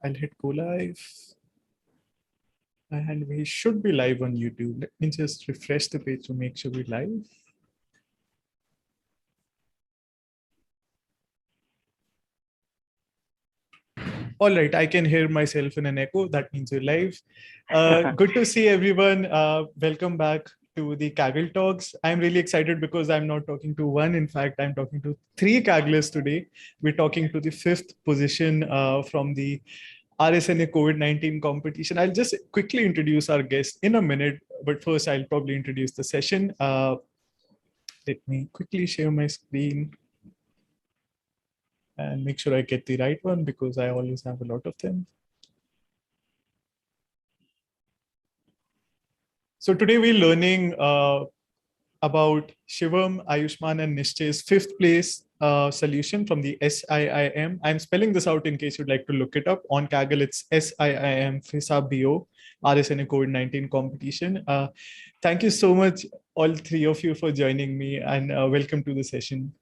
I'll hit go live. And we should be live on YouTube. Let me just refresh the page to make sure we're live. All right, I can hear myself in an echo. That means we're live. Good to see everyone. Welcome back to the Kaggle Talks. I'm really excited because I'm not talking to one. In fact, I'm talking to three Kagglers today. We're talking to the fifth position from the RSNA COVID-19 competition. I'll just quickly introduce our guest in a minute, but first I'll probably introduce the session. Let me quickly share my screen and make sure I get the right one because I always have a lot of them. So today we're learning about Shivam, Ayushman, and Nischay's fifth place solution from the SIIM. I'm spelling this out in case you'd like to look it up. On Kaggle, it's SIIM-FISABIO-RSNA COVID-19 competition. Thank you so much, all three of you, for joining me, and welcome to the session.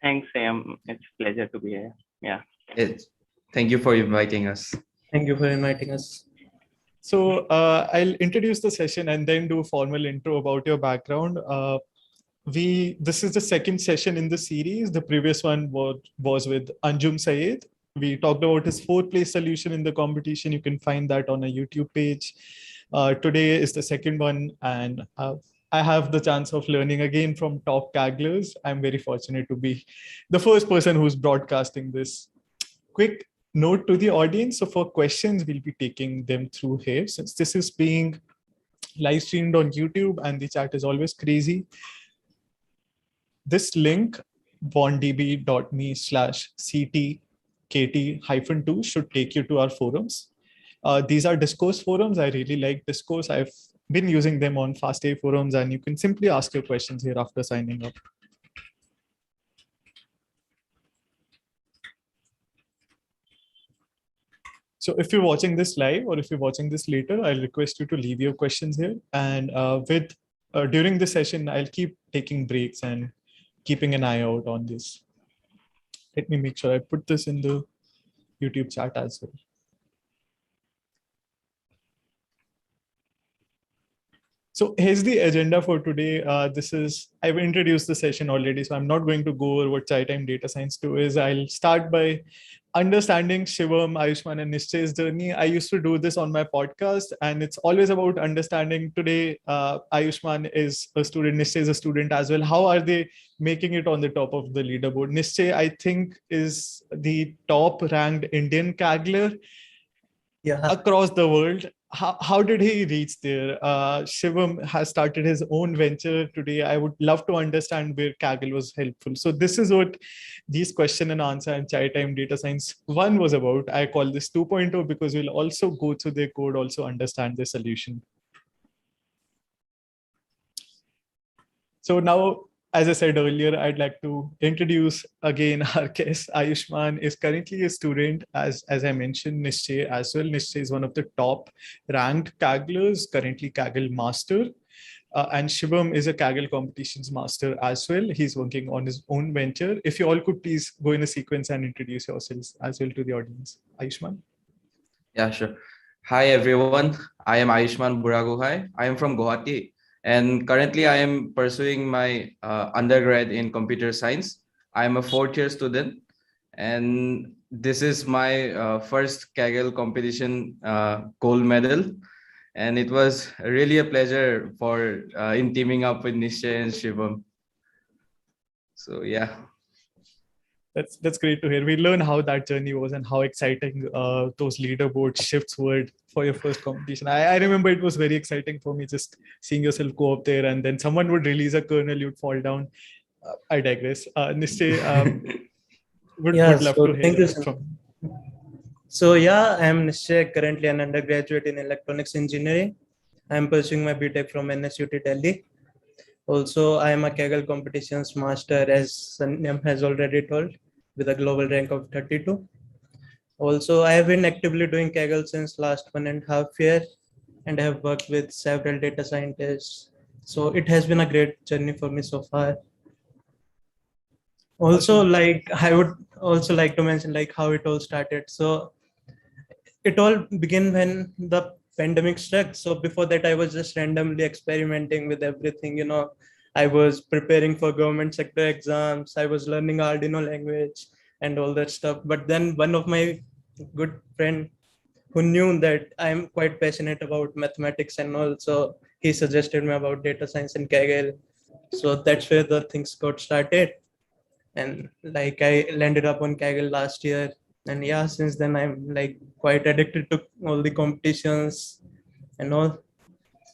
Thanks, Sam. It's a pleasure to be here. Yeah. Thank you for inviting us. Thank you for inviting us. So I'll introduce the session and then do a formal intro about your background. This is the second session in the series. The previous one was with Anjum Syed. We talked about his fourth place solution in the competition. You can find that on a YouTube page. Today is the second one, and I have the chance of learning again from top Kagglers. I'm very fortunate to be the first person who's broadcasting this. Quick note to the audience. So for questions, we'll be taking them through here. Since this is being live streamed on YouTube and the chat is always crazy, this link, bonddb.me/ctkt-2 should take you to our forums. These are discourse forums. I really like discourse. I've been using them on FastAI forums, and you can simply ask your questions here after signing up. So if you're watching this live or if you're watching this later, I'll request you to leave your questions here. And during the session, I'll keep taking breaks and keeping an eye out on this. Let me make sure I put this in the YouTube chat as well. So here's the agenda for today. I've introduced the session already, so I'm not going to go over what Chai Time Data Science 2 is. I'll start by understanding Shivam, Ayushman, and Nischay's journey. I used to do this on my podcast, and it's always about understanding. Today, Ayushman is a student, Nischay is a student as well. How are they making it on the top of the leaderboard? Nischay, I think, is the top ranked Indian Kaggler across the world. How did he reach there? Shivam has started his own venture today. I would love to understand where Kaggle was helpful. So this is what these question and answer and Chai Time Data Science 1 was about. I call this 2.0 because we'll also go through their code, also understand the solution. So now, as I said earlier, I'd like to introduce again our guest. Ayushman is currently a student, as I mentioned, Nischay as well. Nischay is one of the top ranked Kagglers, currently Kaggle Master. And Shivam is a Kaggle competitions master as well. He's working on his own venture. If you all could please go in a sequence and introduce yourselves as well to the audience. Ayushman? Yeah, sure. Hi, everyone. I am Ayushman Buragohain. I am from Guwahati. And currently, I am pursuing my undergrad in computer science. I am a fourth-year student, and this is my first Kaggle competition gold medal. And it was really a pleasure in teaming up with Nischay and Shivam. So yeah. That's great to hear. We learn how that journey was and how exciting those leaderboard shifts were for your first competition. I remember it was very exciting for me just seeing yourself go up there and then someone would release a kernel, you'd fall down. I digress. Nischay, would love to hear from. So yeah, I'm Nischay, currently an undergraduate in electronics engineering. I'm pursuing my BTech from NSUT Delhi. Also, I am a Kaggle competitions master, as Sanyam has already told, with a global rank of 32. Also, I have been actively doing Kaggle since last 1.5 years, and I have worked with several data scientists. So it has been a great journey for me so far. Also, I would also like to mention how it all started. So it all began when the pandemic struck. So before that, I was just randomly experimenting with everything. I was preparing for government sector exams. I was learning Arduino language and all that stuff. But then one of my good friend who knew that I'm quite passionate about mathematics and all, so he suggested me about data science and Kaggle. So that's where the things got started, and like I landed up on Kaggle last year, and yeah, since then I'm like quite addicted to all the competitions and all.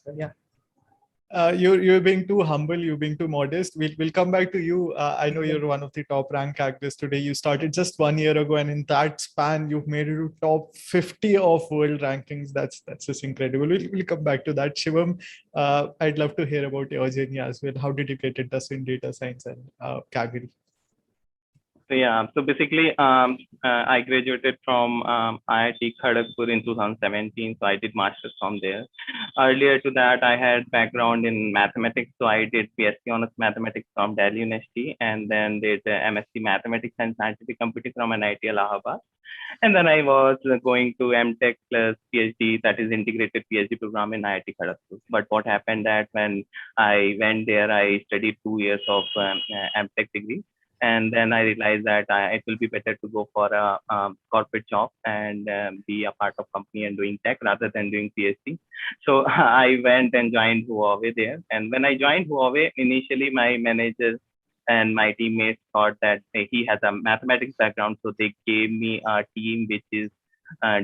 So yeah. You're being too humble. You're being too modest. We'll come back to you. I know you're one of the top ranked actors today. You started just 1 year ago, and in that span, you've made it to top 50 of world rankings. That's just incredible. We'll come back to that. Shivam, I'd love to hear about your journey as well. How did you get interested in data science and Kaggle? So yeah, so basically, I graduated from IIT Kharagpur in 2017. So I did masters from there. Earlier to that, I had background in mathematics. So I did PhD honors mathematics from Delhi University, and then did MSc Mathematics and Scientific Computing from NIT Allahabad. And then I was going to MTech plus PhD, that is integrated PhD program in IIT Kharagpur. But what happened that when I went there, I studied 2 years of MTech degree. And then I realized that it will be better to go for a corporate job and be a part of company and doing tech rather than doing PhD. So I went and joined Huawei there. And when I joined Huawei, initially my manager and my teammates thought that he has a mathematics background. So they gave me a team which is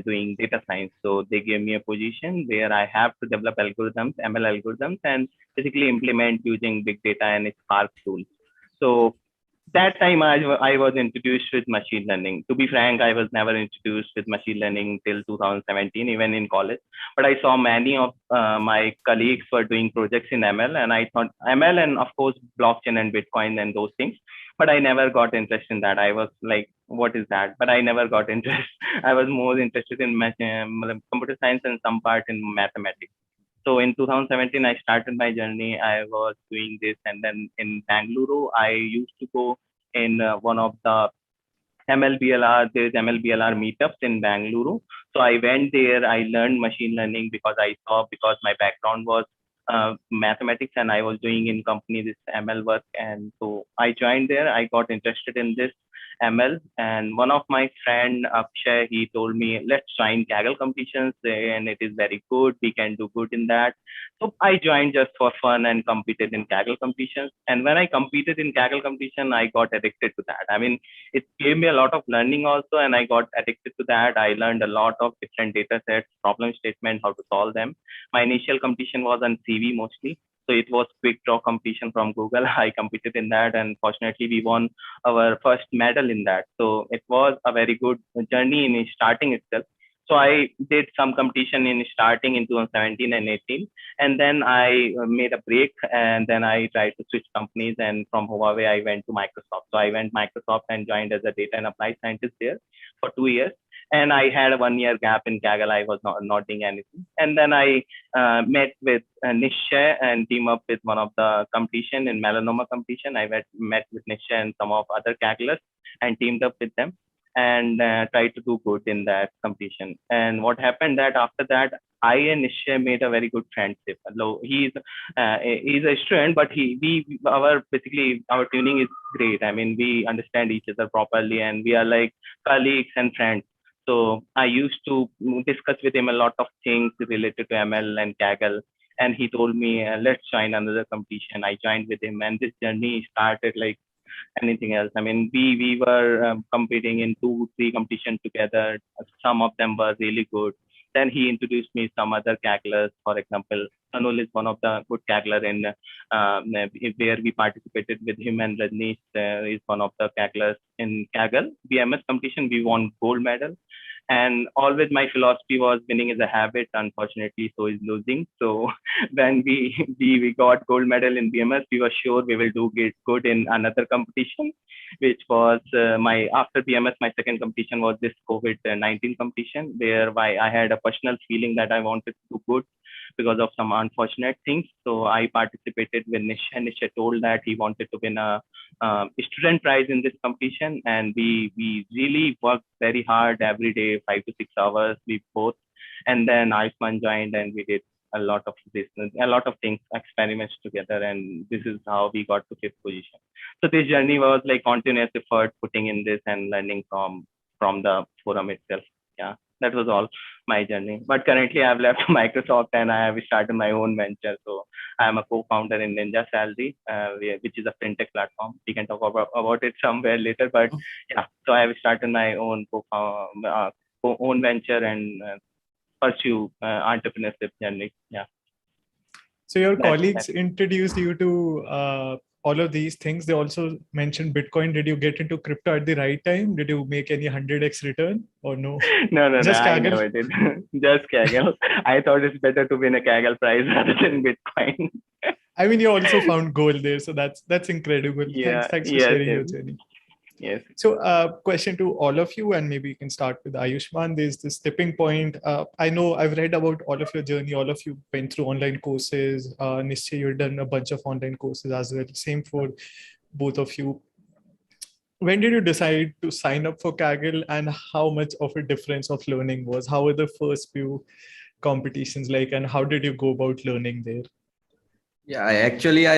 doing data science. So they gave me a position where I have to develop algorithms, ML algorithms, and basically implement using big data and Spark tools. So that time I was introduced with machine learning. To be frank, I was never introduced with machine learning till 2017, even in college. But I saw many of my colleagues were doing projects in ML, and I thought ML and of course blockchain and Bitcoin and those things. But I never got interested in that. I was like, what is that? But I never got interest. I was more interested in computer science and some part in mathematics. So in 2017, I started my journey. I was doing this, and then in Bangalore, I used to go in one of the MLBLR. There is MLBLR meetups in Bangalore. So I went there. I learned machine learning because my background was mathematics and I was doing in company this ML work. And so I joined there. I got interested in this ML, and one of my friend Akshay, he told me, let's join Kaggle competitions, and it is very good. We can do good in that. So I joined just for fun and competed in Kaggle competitions. And when I competed in Kaggle competition, I got addicted to that. I mean, it gave me a lot of learning also, and I got addicted to that. I learned a lot of different data sets, problem statement, how to solve them. My initial competition was on CV mostly. So it was quick draw competition from Google. I competed in that, and fortunately we won our first medal in that. So it was a very good journey in starting itself. So I did some competition in starting in 2017 and 18, and then I made a break, and then I tried to switch companies. And from Huawei, I went to Microsoft. So I went Microsoft and joined as a data and applied scientist there for 2 years. And I had a 1 year gap in Kaggle. I was not doing anything. And then I met with Nischay and team up with one of the competition in melanoma competition. I met with Nischay and some of other Kagglers and teamed up with them and tried to do good in that competition. And what happened that after that, I and Nischay made a very good friendship. Although he's a student, but basically our tuning is great. I mean, we understand each other properly, and we are like colleagues and friends. So I used to discuss with him a lot of things related to ML and Kaggle. And he told me, let's join another competition. I joined with him, and this journey started like anything else. I mean, we were competing in 2, 3 competitions together. Some of them were really good. Then he introduced me some other Kagglers. For example, Anul is one of the good Kaggler in where we participated with him, and Rajneesh is one of the Kagglers in Kaggle BMS competition. We won gold medal. And always my philosophy was winning is a habit. Unfortunately, so is losing. So when we got gold medal in BMS, we were sure we will do good in another competition, which was my after BMS. My second competition was this COVID-19 competition, whereby I had a personal feeling that I wanted to do good because of some unfortunate things. So I participated with Nischay. Nischay told that he wanted to win a student prize in this competition, and we really worked very hard every day, 5 to 6 hours, we both. And then Ayushman joined, and we did a lot of business, a lot of things, experiments together, and this is how we got to 5th position. So this journey was like continuous effort, putting in this and learning from the forum itself. Yeah, that was all my journey. But currently, I've left Microsoft and I have started my own venture. So I'm a co-founder in Ninja Salary, which is a fintech platform. We can talk about it somewhere later. But yeah, so I have started my own own venture and pursue entrepreneurship journey. Yeah. So your colleagues introduced you to all of these things. They also mentioned Bitcoin. Did you get into crypto at the right time? Did you make any 100x return or no? No, Just I Kaggle? never did. Just Kaggle. I thought it's better to win a Kaggle prize rather than Bitcoin. I mean, you also found gold there, so that's incredible. Yeah. Thanks for Yes, sharing yes. your journey. Yes. So, question to all of you, and maybe you can start with Ayushman. There's this tipping point. I know I've read about all of your journey. All of you went through online courses. Nischay, you've done a bunch of online courses as well. Same for both of you. When did you decide to sign up for Kaggle, and how much of a difference of learning was? How were the first few competitions like, and how did you go about learning there? Yeah, I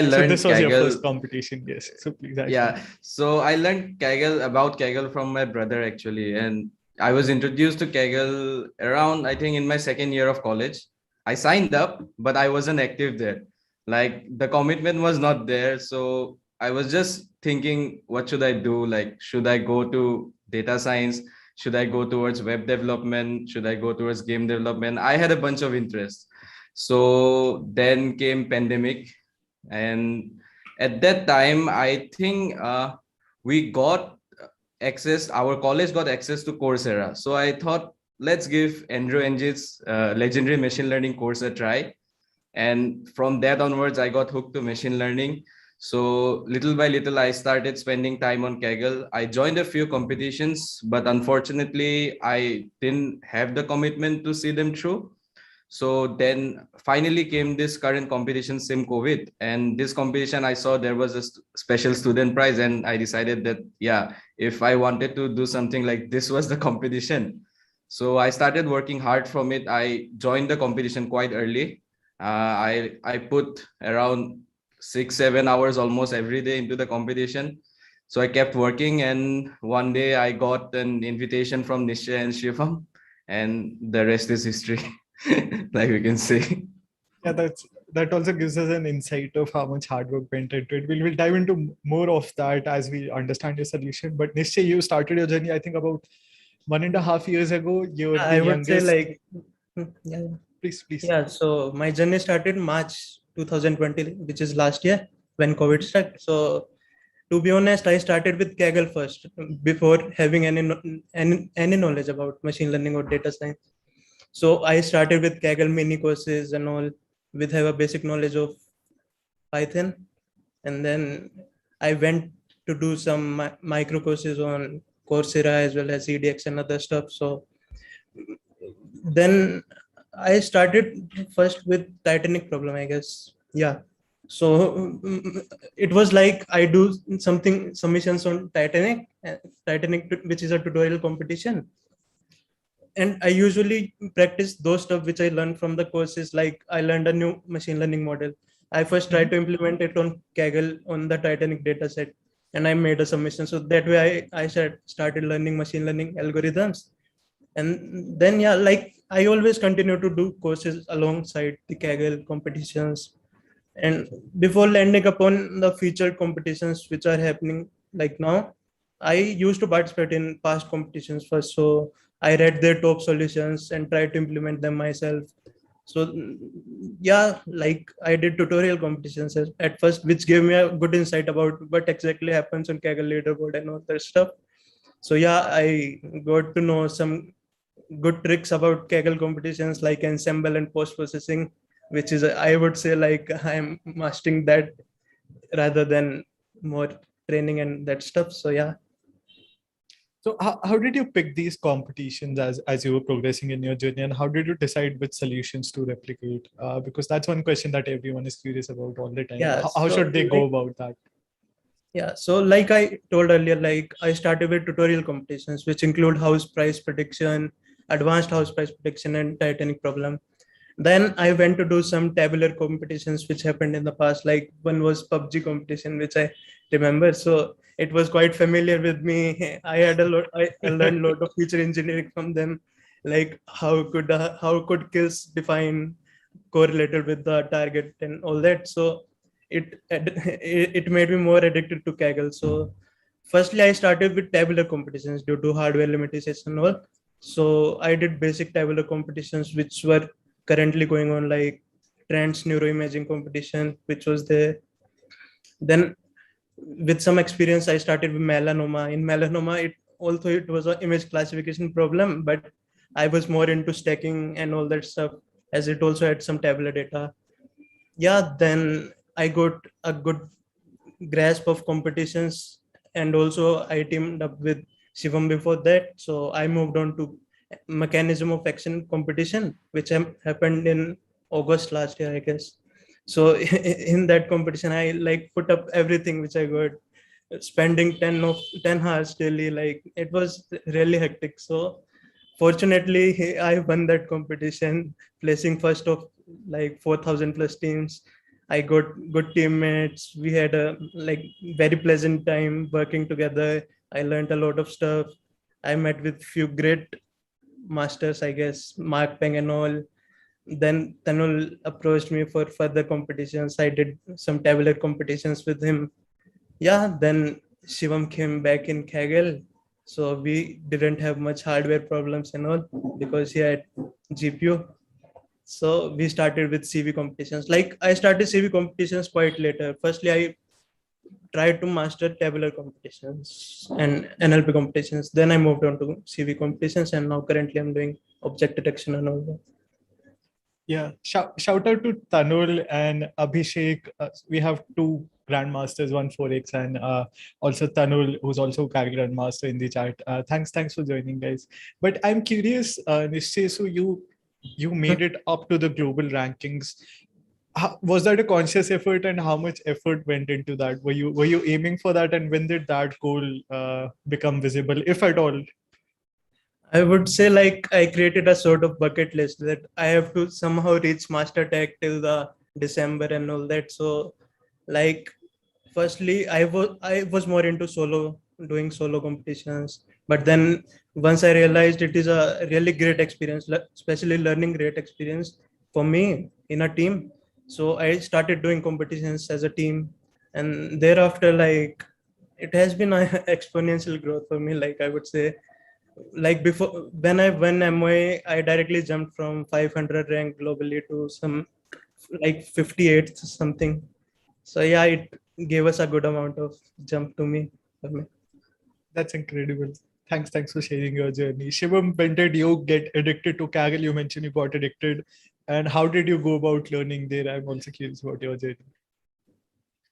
learned So this was Kaggle. your first competition, yes. So please. Yeah, so I learned about Kaggle from my brother actually, and I was introduced to Kaggle around, I think, in my second year of college. I signed up, but I wasn't active there. Like the commitment was not there, so I was just thinking, what should I do? Like, should I go to data science? Should I go towards web development? Should I go towards game development? I had a bunch of interests. So then came pandemic, and at that time, I think we got access, our college got access to Coursera. So I thought, let's give Andrew Ng's legendary machine learning course a try. And from that onwards, I got hooked to machine learning. So little by little, I started spending time on Kaggle. I joined a few competitions, but unfortunately, I didn't have the commitment to see them through. So then finally came this current competition, SIIM-COVID. And this competition, I saw there was a special student prize, and I decided that, yeah, if I wanted to do something like this was the competition. So I started working hard from it. I joined the competition quite early. I put around 6-7 hours almost every day into the competition. So I kept working, and one day I got an invitation from Nischay and Shivam, and the rest is history. Like we can say. Yeah, that also gives us an insight of how much hard work went into it. We'll dive into more of that as we understand your solution. But Nischay, you started your journey, I think, about 1.5 years ago. You're the I would say youngest. yeah. Please. Yeah, so my journey started March 2020, which is last year when COVID started. So to be honest, I started with Kaggle first before having any knowledge about machine learning or data science. So I started with Kaggle mini courses and all, with have a basic knowledge of Python. And then I went to do some micro courses on Coursera as well as EDX and other stuff. So then I started first with Titanic problem, I guess. Yeah. So it was like I do submissions on Titanic, which is a tutorial competition. And I usually practice those stuff which I learned from the courses. Like I learned a new machine learning model. I first tried to implement it on Kaggle on the Titanic data set, and I made a submission. So that way I started learning machine learning algorithms. And then, yeah, like I always continue to do courses alongside the Kaggle competitions. And before landing upon the featured competitions which are happening like now, I used to participate in past competitions first. So I read their top solutions and tried to implement them myself. So yeah, like I did tutorial competitions at first, which gave me a good insight about what exactly happens on Kaggle leaderboard and all that stuff. So yeah, I got to know some good tricks about Kaggle competitions like ensemble and post processing, which is I would say like I'm mastering that rather than more training and that stuff. So yeah. So how did you pick these competitions as you were progressing in your journey, and how did you decide which solutions to replicate? Because that's one question that everyone is curious about all the time. Yeah, How so should they go about that? yeah, so like I told earlier, like I started with tutorial competitions, which include house price prediction, advanced house price prediction, and Titanic problem. Then I went to do some tabular competitions, which happened in the past. Like one was PUBG competition, which I remember. So it was quite familiar with me. I had a lot. I learned a lot of feature engineering from them, like how could kills define correlated with the target and all that. So it made me more addicted to Kaggle. So firstly, I started with tabular competitions due to hardware limitations and all. So I did basic tabular competitions, which were currently going on, like trends neuroimaging competition, which was there. Then with some experience, I started with melanoma. In melanoma, it was an image classification problem, but I was more into stacking and all that stuff, as it also had some tabular data. Yeah, then I got a good grasp of competitions, and also I teamed up with Shivam before that. So I moved on to mechanism of action competition, which happened in August last year, I guess. So in that competition, I like put up everything which I got, spending 10 hours daily. Like it was really hectic. So fortunately, I won that competition, placing first of like 4,000 plus teams. I got good teammates. We had a like very pleasant time working together. I learned a lot of stuff. I met with few great masters, I guess, Mark Peng and all. Then Tanul approached me for further competitions. I did some tabular competitions with him. Yeah, then Shivam came back in Kaggle. So we didn't have much hardware problems and all because he had GPU. So we started with CV competitions. Like I started CV competitions quite later. Firstly, I tried to master tabular competitions and NLP competitions. Then I moved on to CV competitions, and now currently I'm doing object detection and all that. Yeah, shout out to Tanul and Abhishek. We have two grandmasters, one 4x, and also Tanul, who's also Kaggle grandmaster in the chat. Thanks for joining, guys. But I'm curious, Nischay, so you made it up to the global rankings. Was that a conscious effort, and how much effort went into that? Were you aiming for that, and when did that goal become visible, if at all? I would say like I created a sort of bucket list that I have to somehow reach master tag till the December and all that. So like firstly I was more into doing solo competitions. But then once I realized it is a really great experience, especially learning great experience for me in a team. So I started doing competitions as a team, and thereafter like it has been an exponential growth for me. Like I would say, like before when I won MOA, I directly jumped from 500 rank globally to some like 58th something. So yeah, it gave us a good amount of jump to me. For me. That's incredible. Thanks for sharing your journey. Shivam, when did you get addicted to Kaggle? You mentioned you got addicted. And how did you go about learning there? I'm also curious about your journey.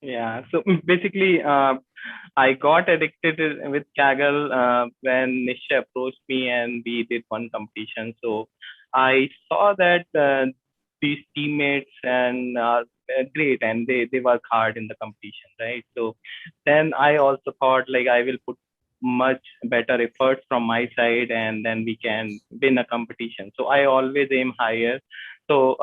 Yeah, so basically, I got addicted with Kaggle when Nischay approached me and we did one competition. So I saw that these teammates and are great, and they work hard in the competition, right? So then I also thought like I will put much better efforts from my side, and then we can win a competition. So I always aim higher. So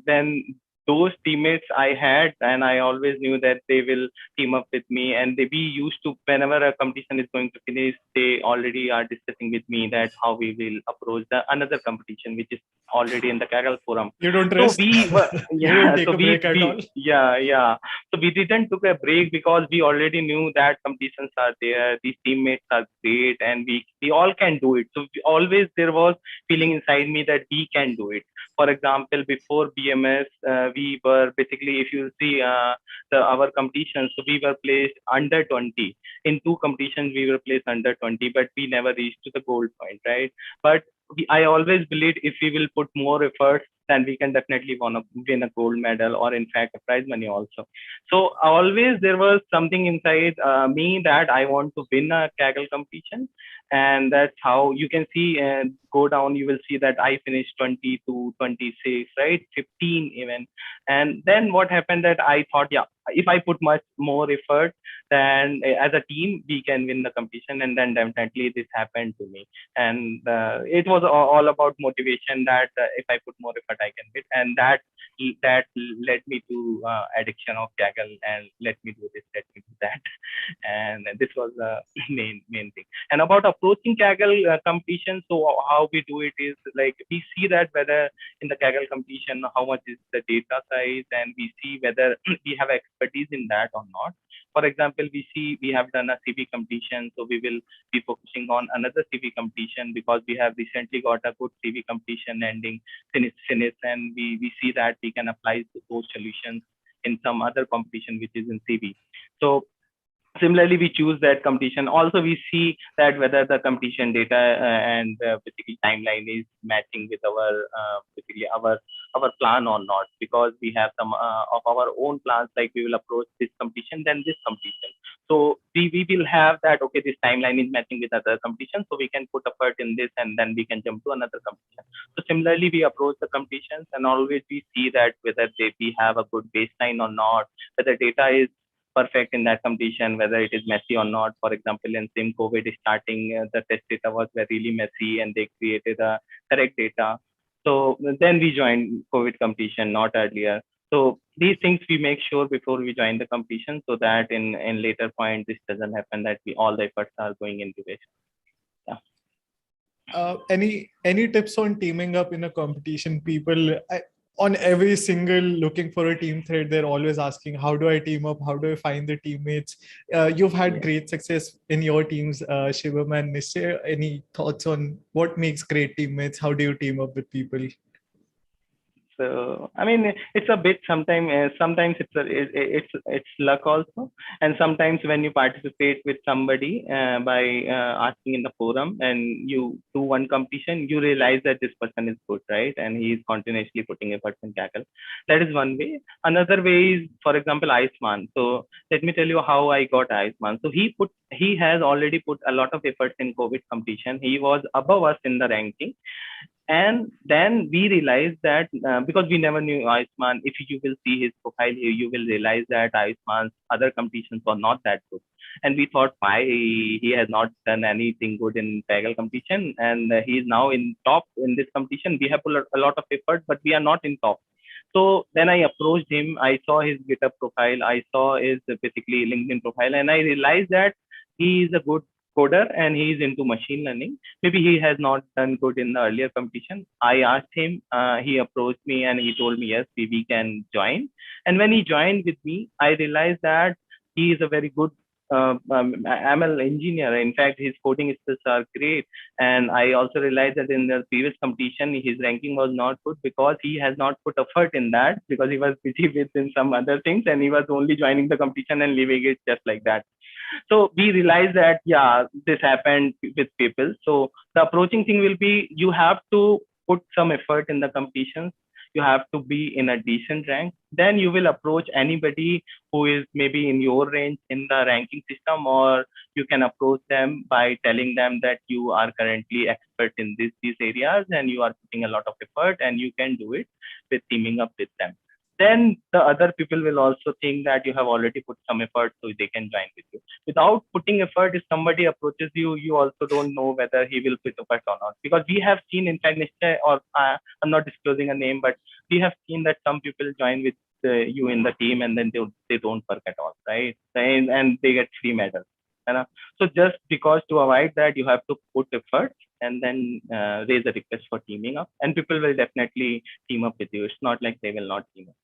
then those teammates I had, and I always knew that they will team up with me. And we used to, whenever a competition is going to finish, they already are discussing with me that how we will approach the another competition, which is already in the Kaggle forum. You don't So rest? we were, You don't yeah, take so a break at all? yeah. So we didn't took a break because we already knew that competitions are there, these teammates are great, and we all can do it. So always there was feeling inside me that we can do it. For example, before BMS, we were basically, if you see our competitions, so we were placed under 20. In two competitions, we were placed under 20, but we never reached to the gold point, right? But I always believed if we will put more efforts, then we can definitely win a gold medal, or in fact a prize money also. So always there was something inside me that I want to win a Kaggle competition. And that's how you can see, go down, you will see that I finished 22, 26, right? 15 even. And then what happened that I thought, yeah, if I put much more effort, then as a team, we can win the competition. And then definitely this happened to me. And it was all about motivation that if I put more effort, I can win. And that led me to addiction of Kaggle, and let me do this, let me do that. And this was the main thing. And about approaching Kaggle competition, so how we do it is like we see that whether in the Kaggle competition, how much is the data size, and we see whether we have expertise in that or not. For example, we see we have done a CV competition, so we will be focusing on another CV competition because we have recently got a good CV competition ending finish, and we see that we can apply those solutions in some other competition which is in CV. So similarly, we choose that competition. Also, we see that whether the competition data and basically timeline is matching with our basically our plan or not, because we have some of our own plans, like we will approach this competition, then this competition. So we will have that, okay, this timeline is matching with other competition, so we can put effort in this, and then we can jump to another competition. So similarly, we approach the competitions, and always we see that whether we have a good baseline or not, whether data is perfect in that competition, whether it is messy or not. For example, in SIM COVID starting, the test data was really messy, and they created a correct data. So then we joined COVID competition, not earlier. So these things we make sure before we join the competition, so that in later point this doesn't happen, that we all the efforts are going into it. Yeah. Any tips on teaming up in a competition? People on every single looking for a team thread, they're always asking, how do I team up? How do I find the teammates? You've had great success in your teams, Shivam and Nischay. Any thoughts on what makes great teammates? How do you team up with people? So I mean, it's a bit sometimes it's luck also, and sometimes when you participate with somebody by asking in the forum, and you do one competition, you realize that this person is good, right? And he is continuously putting efforts in Kaggle. That is one way. Another way is, for example, Ayushman. So let me tell you how I got Ayushman. So he has already put a lot of efforts in COVID competition. He was above us in the ranking. And then we realized that because we never knew Ayushman, if you will see his profile here, you will realize that Ayushman's other competitions were not that good. And we thought, why he has not done anything good in Kaggle competition, and he is now in top in this competition. We have put a lot of effort, but we are not in top. So then I approached him. I saw his GitHub profile. I saw his basically LinkedIn profile, and I realized that he is a good coder and he is into machine learning. Maybe he has not done good in the earlier competition. I asked him, he approached me and he told me, yes, we can join. And when he joined with me, I realized that he is a very good ML engineer. In fact, his coding skills are great. And I also realized that in the previous competition, his ranking was not good because he has not put effort in that, because he was busy with some other things, and he was only joining the competition and leaving it just like that. So we realized that, yeah, this happened with people. So the approaching thing will be, you have to put some effort in the competitions. You have to be in a decent rank. Then you will approach anybody who is maybe in your range in the ranking system, or you can approach them by telling them that you are currently expert in these areas and you are putting a lot of effort and you can do it with teaming up with them. Then the other people will also think that you have already put some effort, so they can join with you. Without putting effort, if somebody approaches you, you also don't know whether he will put effort or not. Because we have seen, in fact, Nischay, or I'm not disclosing a name, but we have seen that some people join with you in the team and then they don't work at all, right? And they get free medals. So just because, to avoid that, you have to put effort and then raise a request for teaming up, and people will definitely team up with you. It's not like they will not team up.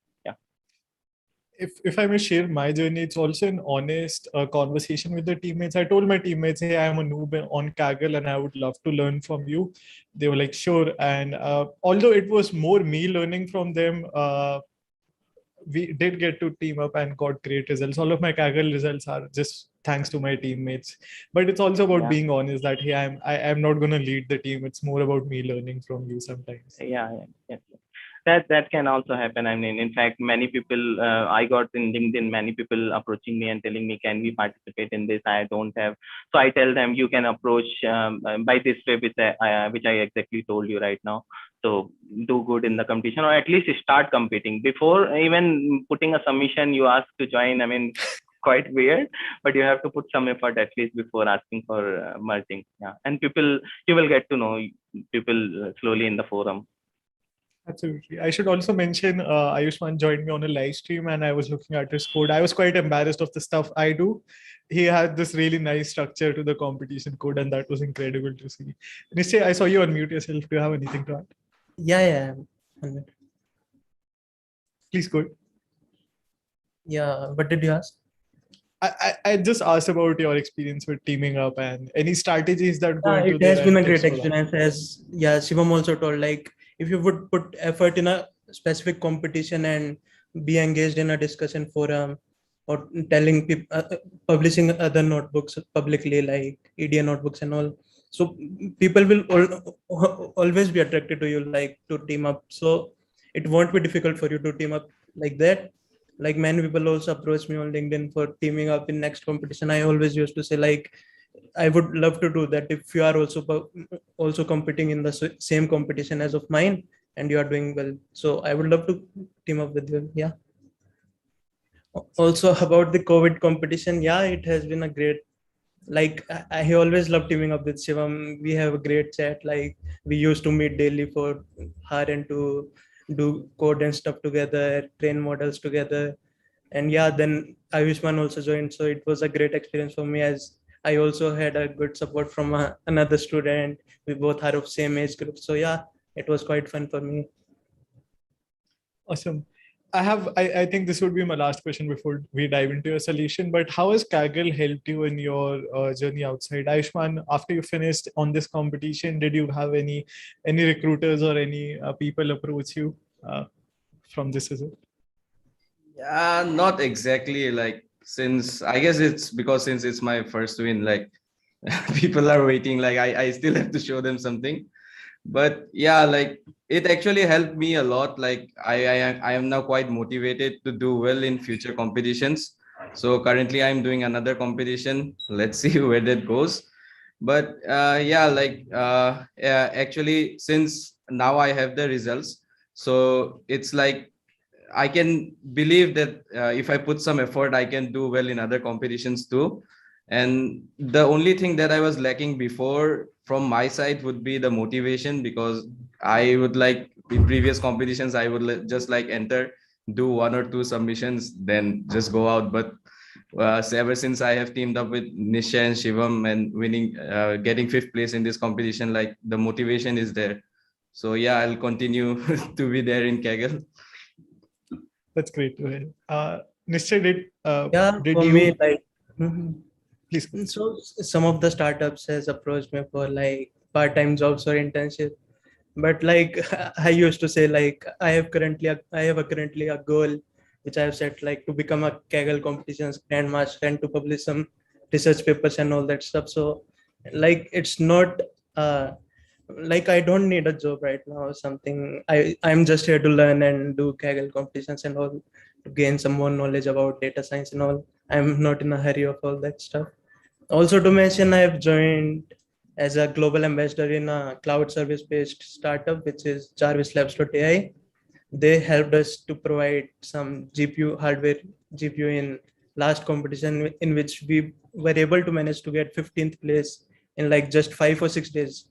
If I may share my journey, it's also an honest conversation with the teammates. I told my teammates, hey, I'm a noob on Kaggle and I would love to learn from you. They were like, sure. And although it was more me learning from them, we did get to team up and got great results. All of my Kaggle results are just thanks to my teammates. But it's also about being honest that, hey, I'm not going to lead the team. It's more about me learning from you sometimes. Yes. That can also happen. I mean, in fact, many people I got in LinkedIn, many people approaching me and telling me, can we participate in this? I don't have. So I tell them you can approach by this way, which I exactly told you right now. So do good in the competition, or at least start competing before even putting a submission. You ask to join. I mean, quite weird, but you have to put some effort at least before asking for merging. Yeah, and people, you will get to know people slowly in the forum. Absolutely. I should also mention Ayushman joined me on a live stream and I was looking at his code. I was quite embarrassed of the stuff I do. He had this really nice structure to the competition code, and that was incredible to see. Nischay, I saw you unmute yourself. Do you have anything to add? Yeah. Please go. Yeah, what did you ask? I just asked about your experience with teaming up and any strategies that go into It has there been and a tips great for that. experience, as Shivam also told, like if you would put effort in a specific competition and be engaged in a discussion forum or telling people, publishing other notebooks publicly, like EDA notebooks and all. So people will always be attracted to you, like to team up. So it won't be difficult for you to team up like that. Like many people also approach me on LinkedIn for teaming up in next competition. I always used to say, like, I would love to do that if you are also competing in the same competition as of mine and you are doing well. So I would love to team up with you. Yeah. Also about the COVID competition, yeah, it has been a great. Like I always love teaming up with Shivam. We have a great chat. Like we used to meet daily for her and to do code and stuff together, train models together. And yeah, then Ayushman also joined, so it was a great experience for me, as I also had a good support from another student. We both are of same age group, so yeah, it was quite fun for me. Awesome. I think this would be my last question before we dive into your solution, but how has Kaggle helped you in your journey outside? Ayushman, after you finished on this competition, did you have any recruiters or any people approach you from this result? Yeah, not exactly. Like, since I guess it's because since it's my first win, like people are waiting, like I still have to show them something. But yeah, like it actually helped me a lot. Like I am now quite motivated to do well in future competitions. So currently I'm doing another competition. Let's see where that goes. But yeah, like yeah, actually, since now I have the results, so it's like I can believe that if I put some effort, I can do well in other competitions too. And the only thing that I was lacking before from my side would be the motivation, because I would like in previous competitions, I would just like enter, do one or two submissions, then just go out. But ever since I have teamed up with Nischay and Shivam and winning, getting fifth place in this competition, like the motivation is there. So yeah, I'll continue to be there in Kaggle. That's great to hear. Nischay, Yeah, did for you me, like, mhm. please? So some of the startups has approached me for like part-time jobs or internship, but like I used to say, like I have a currently a goal which I have set, like to become a Kaggle competitions grandmaster and to publish some research papers and all that stuff. So like it's not uh like I don't need a job right now or something. I'm just here to learn and do Kaggle competitions and all, to gain some more knowledge about data science and all. I'm not in a hurry of all that stuff. Also to mention, I have joined as a global ambassador in a cloud service based startup, which is JarvisLabs.ai. They helped us to provide some GPU hardware, GPU in last competition, in which we were able to manage to get 15th place in like just 5 or 6 days.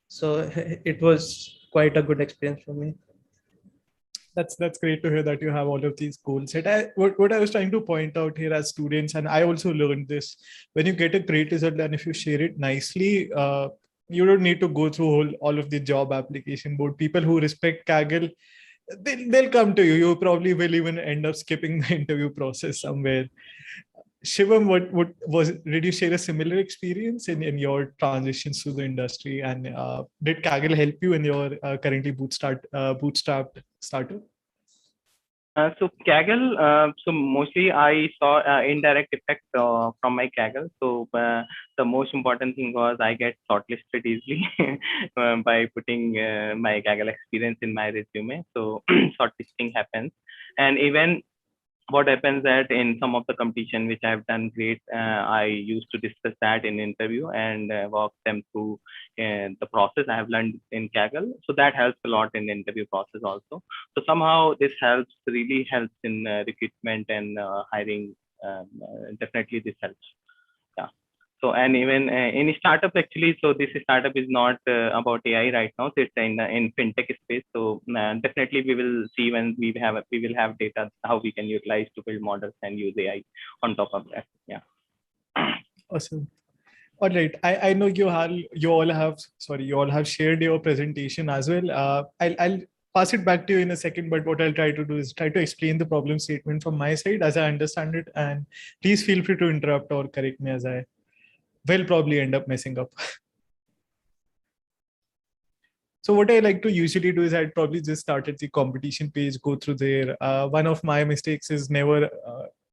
So it was quite a good experience for me. That's great to hear that you have all of these goals set. What I was trying to point out here as students, and I also learned this, when you get a great result and if you share it nicely, you don't need to go through all of the job application board. People who respect Kaggle, they'll come to you. You probably will even end up skipping the interview process somewhere. Shivam, what was, did you share a similar experience in your transitions to the industry, and did Kaggle help you in your currently bootstrapped startup? So Kaggle, so mostly I saw indirect effect from my Kaggle. So the most important thing was I get shortlisted easily by putting my Kaggle experience in my resume. So shortlisting happens, and even what happens that in some of the competition which I've done great, I used to discuss that in interview and walk them through the process I have learned in Kaggle. So that helps a lot in the interview process also. So somehow this helps, really helps in recruitment and hiring. Definitely this helps. Yeah. So, and even in startup actually, so this startup is not about AI right now. So it's in fintech space. So definitely we will see when we will have data how we can utilize to build models and use AI on top of that. Yeah. Awesome. All right. I know you all have shared your presentation as well. I'll pass it back to you in a second, but what I'll try to do is try to explain the problem statement from my side as I understand it. And please feel free to interrupt or correct me as I will probably end up messing up. So what I like to usually do is I'd probably just start at the competition page, go through there. One of my mistakes is never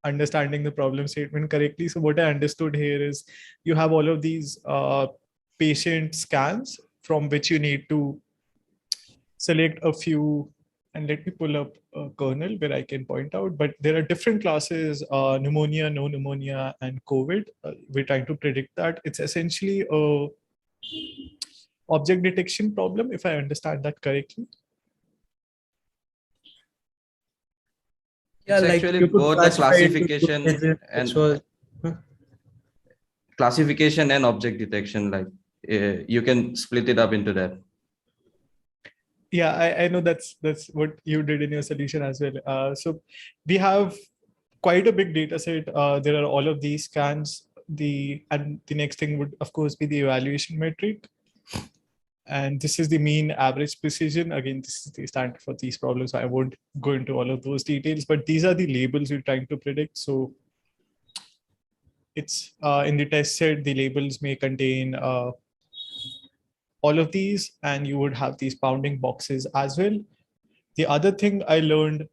understanding the problem statement correctly. So what I understood here is you have all of these patient scans from which you need to select a few, and let me pull up a kernel where I can point out, but there are different classes, pneumonia, no pneumonia, and COVID. We're trying to predict that. It's essentially a object detection problem, if I understand that correctly. Yeah, it's like actually both the classification and object detection. Like you can split it up into that. Yeah, I know that's what you did in your solution as well. So we have quite a big data set. There are all of these scans. And the next thing would, of course, be the evaluation metric. And this is the mean average precision. Again, this is the standard for these problems. I won't go into all of those details, but these are the labels we're trying to predict. So it's in the test set, the labels may contain all of these, and you would have these bounding boxes as well. The other thing I learned,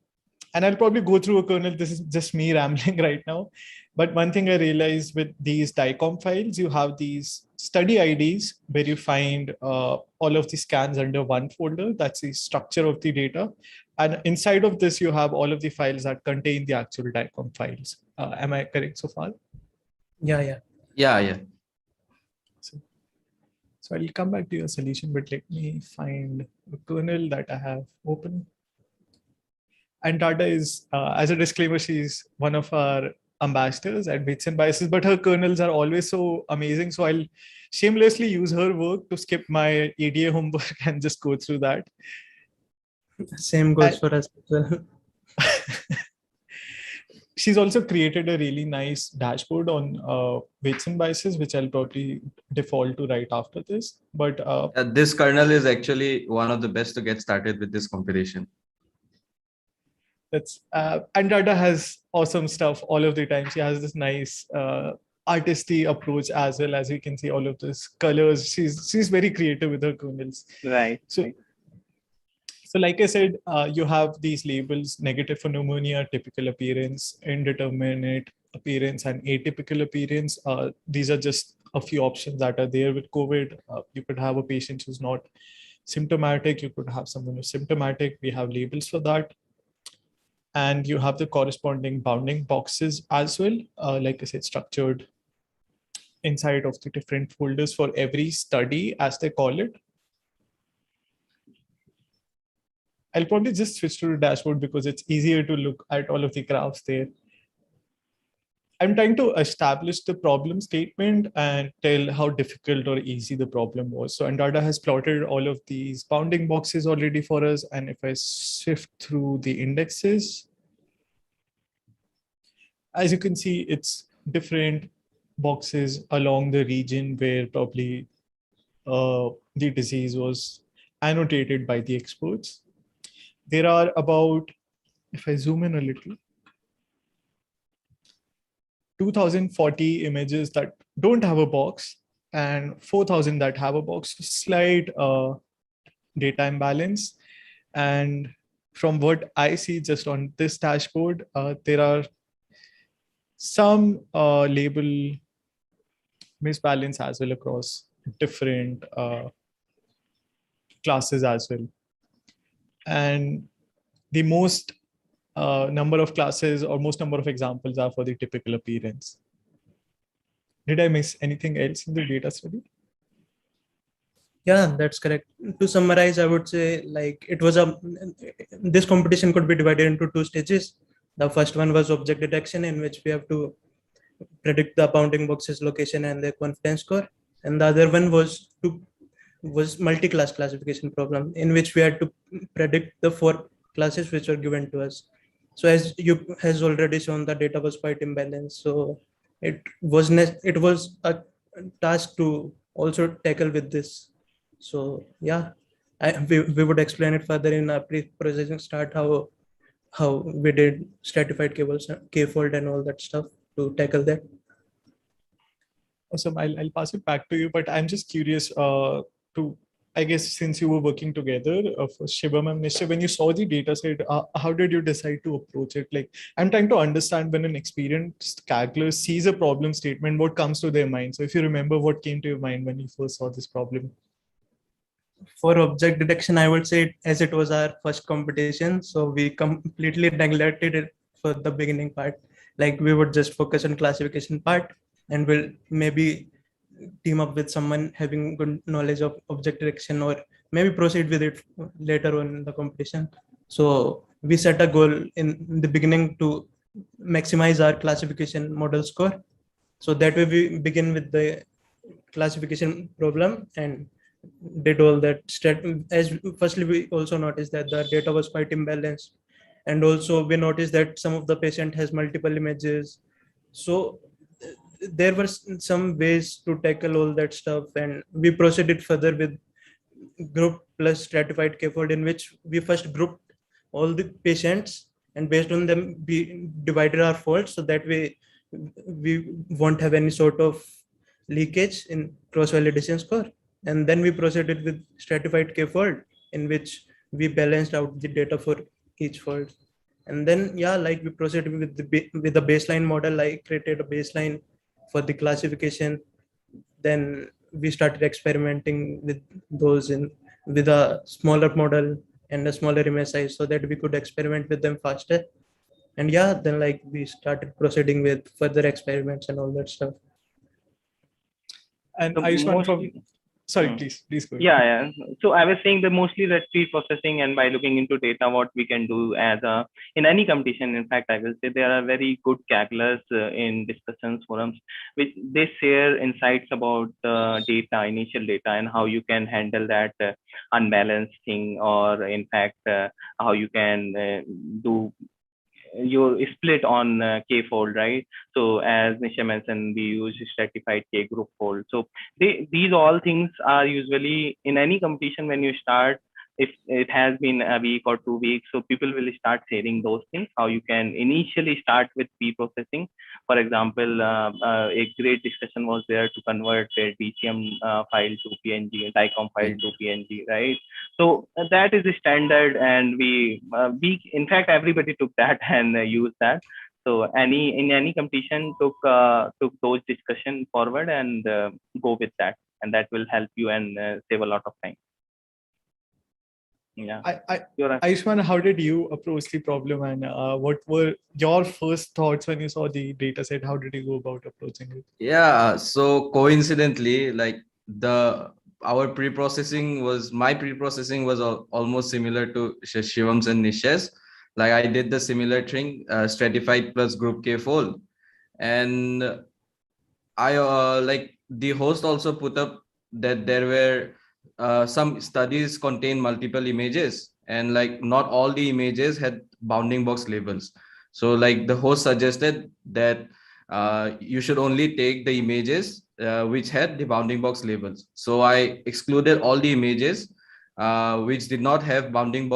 and I'll probably go through a kernel, this is just me rambling right now, but one thing I realized with these DICOM files, you have these study IDs where you find all of the scans under one folder. That's the structure of the data. And inside of this, you have all of the files that contain the actual DICOM files. Am I correct so far? Yeah. So I'll come back to your solution, but let me find a kernel that I have open. And Tata is, as a disclaimer, she's one of our ambassadors at Bits and Biases, but her kernels are always so amazing. So I'll shamelessly use her work to skip my ADA homework and just go through that. Same goes for us as well. She's also created a really nice dashboard on weights and biases, which I'll probably default to right after this. But this kernel is actually one of the best to get started with this competition. That's and Dada has awesome stuff all of the time. She has this nice artisty approach as well, as you can see all of this colors. She's very creative with her kernels. Right. So like I said, you have these labels: negative for pneumonia, typical appearance, indeterminate appearance, and atypical appearance. These are just a few options that are there with COVID. You could have a patient who's not symptomatic. You could have someone who's symptomatic. We have labels for that. And you have the corresponding bounding boxes as well. Like I said, structured inside of the different folders for every study, as they call it. I'll probably just switch to the dashboard because it's easier to look at all of the graphs there. I'm trying to establish the problem statement and tell how difficult or easy the problem was. So Andada has plotted all of these bounding boxes already for us. And if I shift through the indexes, as you can see, it's different boxes along the region where probably the disease was annotated by the experts. There are about, if I zoom in a little, 2040 images that don't have a box and 4,000 that have a box. Slight data imbalance. And from what I see just on this dashboard, there are some label misbalance as well across different classes as well. And the most number of classes or most number of examples are for the typical appearance. Did I miss anything else in the data study? Yeah, that's correct. To summarize, I would say like this competition could be divided into two stages. The first one was object detection, in which we have to predict the bounding boxes location and their confidence score. And the other one was multi-class classification problem, in which we had to predict the 4 classes which were given to us. So as you has already shown, the data was quite imbalanced. So it was a task to also tackle with this. So yeah, we would explain it further in our pre-processing start, how we did stratified k-fold and all that stuff to tackle that. Awesome. I'll pass it back to you, but I'm just curious I guess since you were working together for Shivam and Nischay, when you saw the data set, how did you decide to approach it? Like, I'm trying to understand when an experienced Kaggler sees a problem statement, what comes to their mind? So if you remember, what came to your mind when you first saw this problem? For object detection, I would say as it was our first competition, so we completely neglected it for the beginning part. Like we would just focus on classification part, and we'll maybe team up with someone having good knowledge of object detection, or maybe proceed with it later on in the competition. So we set a goal in the beginning to maximize our classification model score. So that way we begin with the classification problem and did all that. As firstly, we also noticed that the data was quite imbalanced, and also we noticed that some of the patient has multiple images. So there were some ways to tackle all that stuff, and we proceeded further with group plus stratified k-fold, in which we first grouped all the patients and based on them we divided our faults, so that way we won't have any sort of leakage in cross-validation score. And then we proceeded with stratified k-fold, in which we balanced out the data for each fold. And then yeah, like we proceeded with the baseline model. I created a baseline for the classification. Then we started experimenting with those with a smaller model and a smaller image size, so that we could experiment with them faster. And yeah, then like we started proceeding with further experiments and all that stuff. And so Ayushman, sorry, please go ahead. Yeah. So I was saying that mostly that pre-processing, and by looking into data, what we can do in any competition. In fact, I will say there are very good Kagglers in discussions forums, which they share insights about data, initial data, and how you can handle that unbalanced thing, or in fact, how you can do your split on k-fold, right? So as Nischay mentioned, we use stratified k group fold. So these all things are usually in any competition when you start, if it has been a week or 2 weeks, so people will start sharing those things, how you can initially start with pre-processing. For example, a great discussion was there to convert a DCM file to PNG, DICOM file to PNG, right? So that is the standard, and we in fact everybody took that and used that. So in any competition, took those discussion forward and go with that, and that will help you and save a lot of time. Yeah. Ayushman, how did you approach the problem, and what were your first thoughts when you saw the data set? How did you go about approaching it? Yeah, so coincidentally, like my pre-processing was almost similar to Shivam's and Nischay's. Like I did the similar thing, stratified plus group K fold, and I like the host also put up that there were some studies contain multiple images, and like not all the images had bounding box labels. So like the host suggested that you should only take the images which had the bounding box labels. So I excluded all the images which did not have bounding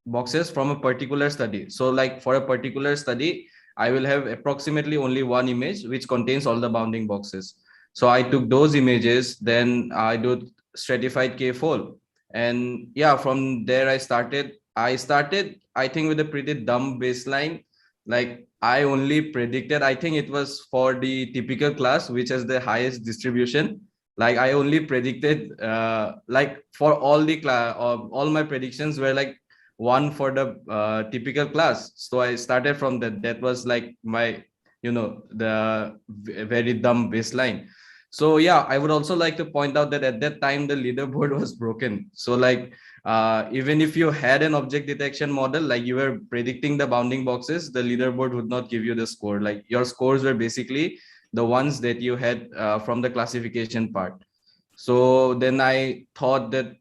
boxes from a particular study. So like for a particular study, I will have approximately only one image which contains all the bounding boxes. So I took those images, then I do stratified k-fold, and yeah, from there I started I started, I think, with a pretty dumb baseline. Like I only predicted, I think it was for the typical class, which has the highest distribution. Like I only predicted, like for all the class, all my predictions were like one for the typical class. So I started from that. That was like my, the very dumb baseline. So yeah, I would also like to point out that at that time the leaderboard was broken. So like even if you had an object detection model, like you were predicting the bounding boxes, the leaderboard would not give you the score. Like your scores were basically the ones that you had from the classification part. So then I thought that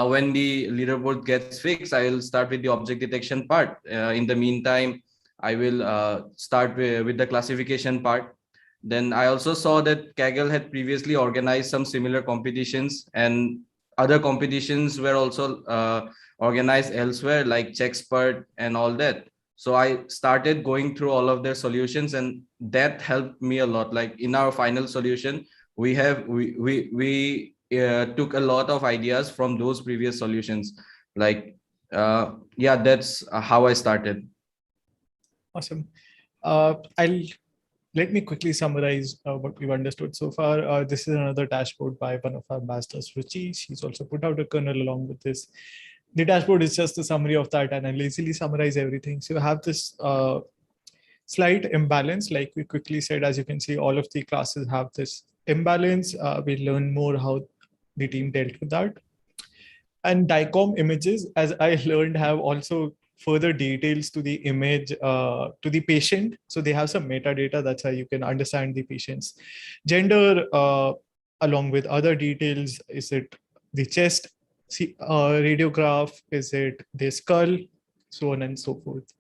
when the leaderboard gets fixed, I will start with the object detection part. In the meantime, I will start with the classification part. Then I also saw that Kaggle had previously organized some similar competitions, and other competitions were also organized elsewhere, like Checkspert and all that. So I started going through all of their solutions, and that helped me a lot. Like in our final solution, we took a lot of ideas from those previous solutions. Like yeah, that's how I started. Awesome. Let me quickly summarize what we've understood so far. This is another dashboard by one of our ambassadors, Ruchi. She's also put out a kernel along with this. The dashboard is just a summary of that, and I'll easily summarize everything. So you have this slight imbalance, like we quickly said. As you can see, all of the classes have this imbalance. We'll learn more how the team dealt with that. And DICOM images, as I learned, have also further details to the image, to the patient. So they have some metadata. That's how you can understand the patient's gender, along with other details. Is it the chest radiograph? Is it the skull? So on and so forth.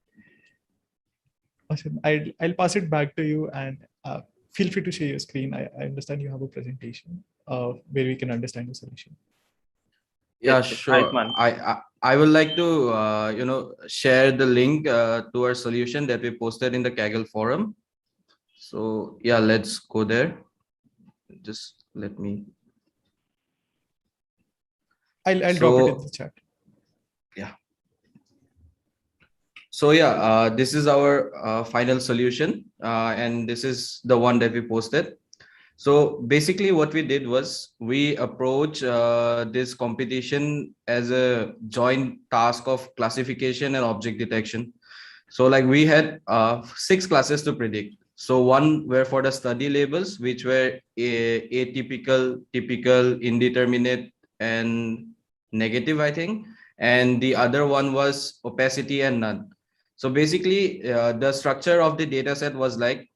Awesome. I'll pass it back to you, and feel free to share your screen. I understand you have a presentation where we can understand the solution. Yeah, sure. I would like to share the link to our solution that we posted in the Kaggle forum. So yeah, let's go there. Just let me. I'll drop it in the chat. Yeah. So yeah, this is our final solution, and this is the one that we posted. So basically what we did was we approach this competition as a joint task of classification and object detection. So like we had 6 classes to predict. So one were for the study labels, which were atypical, typical, indeterminate, and negative, I think. And the other one was opacity and none. So basically the structure of the data set was like,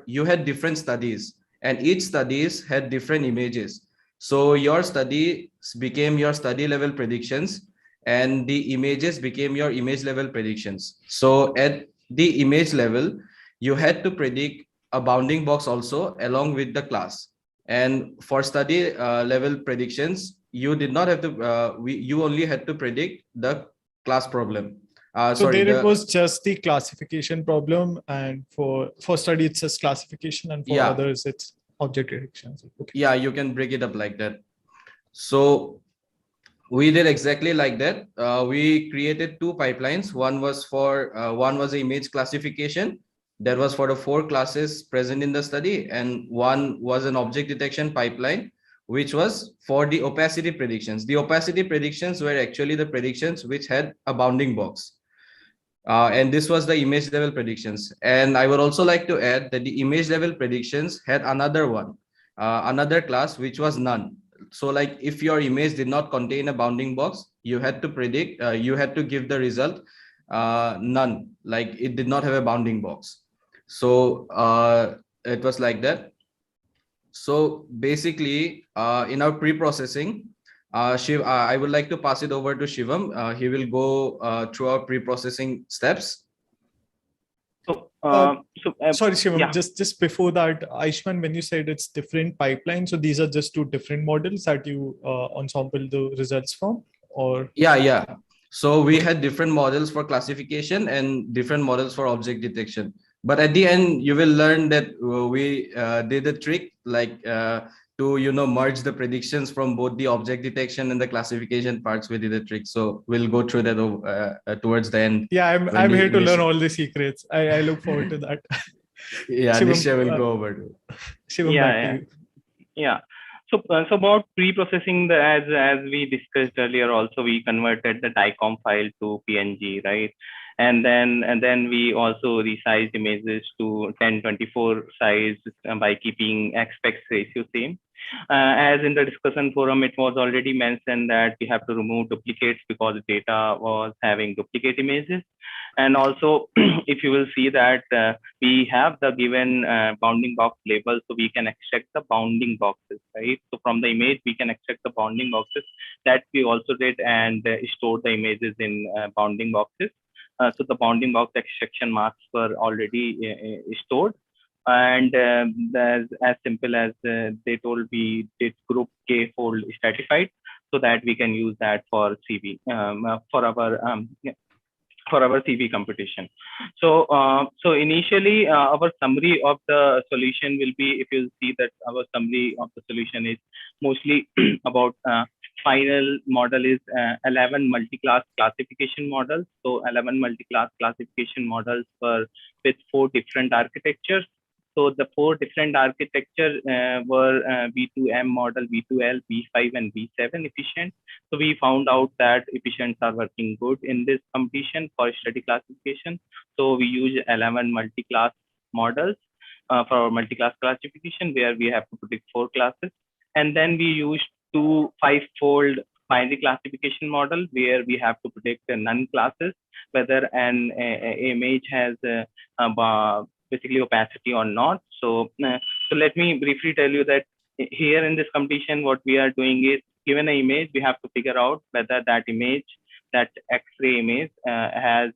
you had different studies, and each studies had different images. So your study became your study level predictions, and the images became your image level predictions. So at the image level, you had to predict a bounding box also along with the class. And for study level predictions, you did not have to, you only had to predict the class problem. So it was just the classification problem, and for study it's just classification, and for others it's object detection. Okay. Yeah, you can break it up like that. So we did exactly like that. We created 2 pipelines. One was for one was image classification. That was for the 4 classes present in the study, and one was an object detection pipeline, which was for the opacity predictions. The opacity predictions were actually the predictions which had a bounding box. And this was the image level predictions. And I would also like to add that the image level predictions had another one, another class, which was none. So like if your image did not contain a bounding box, you had to predict, you had to give the result none, like it did not have a bounding box. So it was like that. So basically in our pre-processing, I would like to pass it over to Shivam. He will go through our pre-processing steps. Sorry, Shivam, just before that, Ayushman, when you said it's different pipelines, so these are just 2 different models that you ensemble the results from, or? Yeah. So we had different models for classification and different models for object detection. But at the end, you will learn that we did a trick like to to, merge the predictions from both the object detection and the classification parts within the trick. So we'll go through that towards the end. Yeah, I'm here to learn all the secrets. I look forward to that. Yeah, Shivam, Nischay will go over to. Shivam, back to you. Yeah. So about pre-processing, as we discussed earlier, also we converted the DICOM file to PNG, right? And then we also resized images to 1024 size by keeping aspect ratio same. As in the discussion forum, it was already mentioned that we have to remove duplicates because the data was having duplicate images. And also, if you will see that we have the given bounding box label, so we can extract the bounding boxes, right? So from the image, we can extract the bounding boxes that we also did and stored the images in bounding boxes. So the bounding box extraction marks were already stored. And as simple as they told, we did group K fold stratified so that we can use that for CV for our CV competition. So initially our summary of the solution will be, if you see that our summary of the solution is mostly about final model is 11 multi-class classification models. So 11 multi-class classification models were with 4 different architectures. So the 4 different architecture were V2M model, V2L, V5, and V7 efficient. So we found out that efficients are working good in this competition for study classification. So we use 11 multi-class models for our multi-class classification, where we have to predict 4 classes. And then we use 2 5-fold binary classification model, where we have to predict none classes, whether an image has basically opacity or not. So let me briefly tell you that here in this competition, what we are doing is, given an image, we have to figure out whether that image, that X-ray image has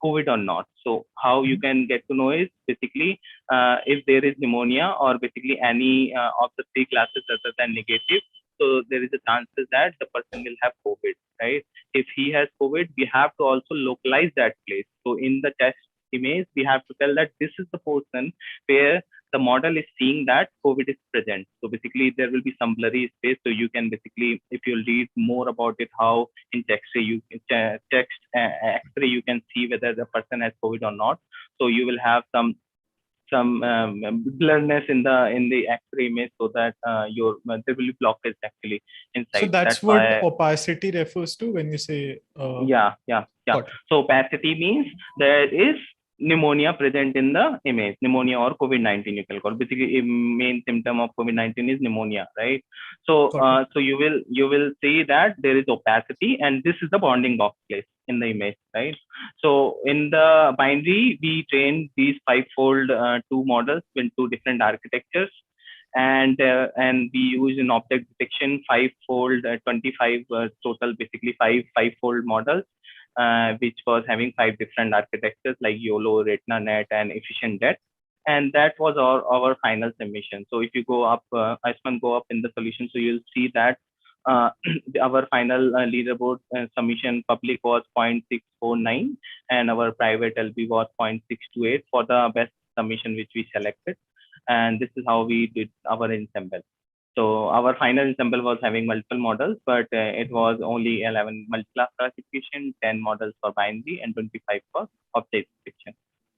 COVID or not. So how you can get to know is basically if there is pneumonia or basically any of the 3 classes other than negative. So there is a chances that the person will have COVID, right? If he has COVID, we have to also localize that place. So in the test image, we have to tell that this is the portion where the model is seeing that COVID is present. So basically there will be some blurry space. So you can basically, if you read more about it, how in X-ray you can see whether the person has COVID or not. So you will have some blurriness in the X-ray image, so that there will be blockage actually inside. So that's what opacity refers to when you say yeah. So opacity means there is pneumonia present in the image, pneumonia or COVID-19 you can call. Basically, main symptom of COVID-19 is pneumonia, right? So so you will see that there is opacity, and this is the bounding box place in the image, right? So in the binary, we trained these 5-fold 2 models in 2 different architectures, and we use in object detection 5-fold 25 total, basically 5-fold models. Which was having 5 different architectures like YOLO, Retina Net, and Efficient Det. And that was our final submission. So if you go up, Ayushman, go up in the solution, so you'll see that our final leaderboard submission public was 0.649, and our private LB was 0.628 for the best submission which we selected. And this is how we did our ensemble. So our final ensemble was having multiple models, but it was only 11 multi-class classification, 10 models for binary, and 25 for object detection.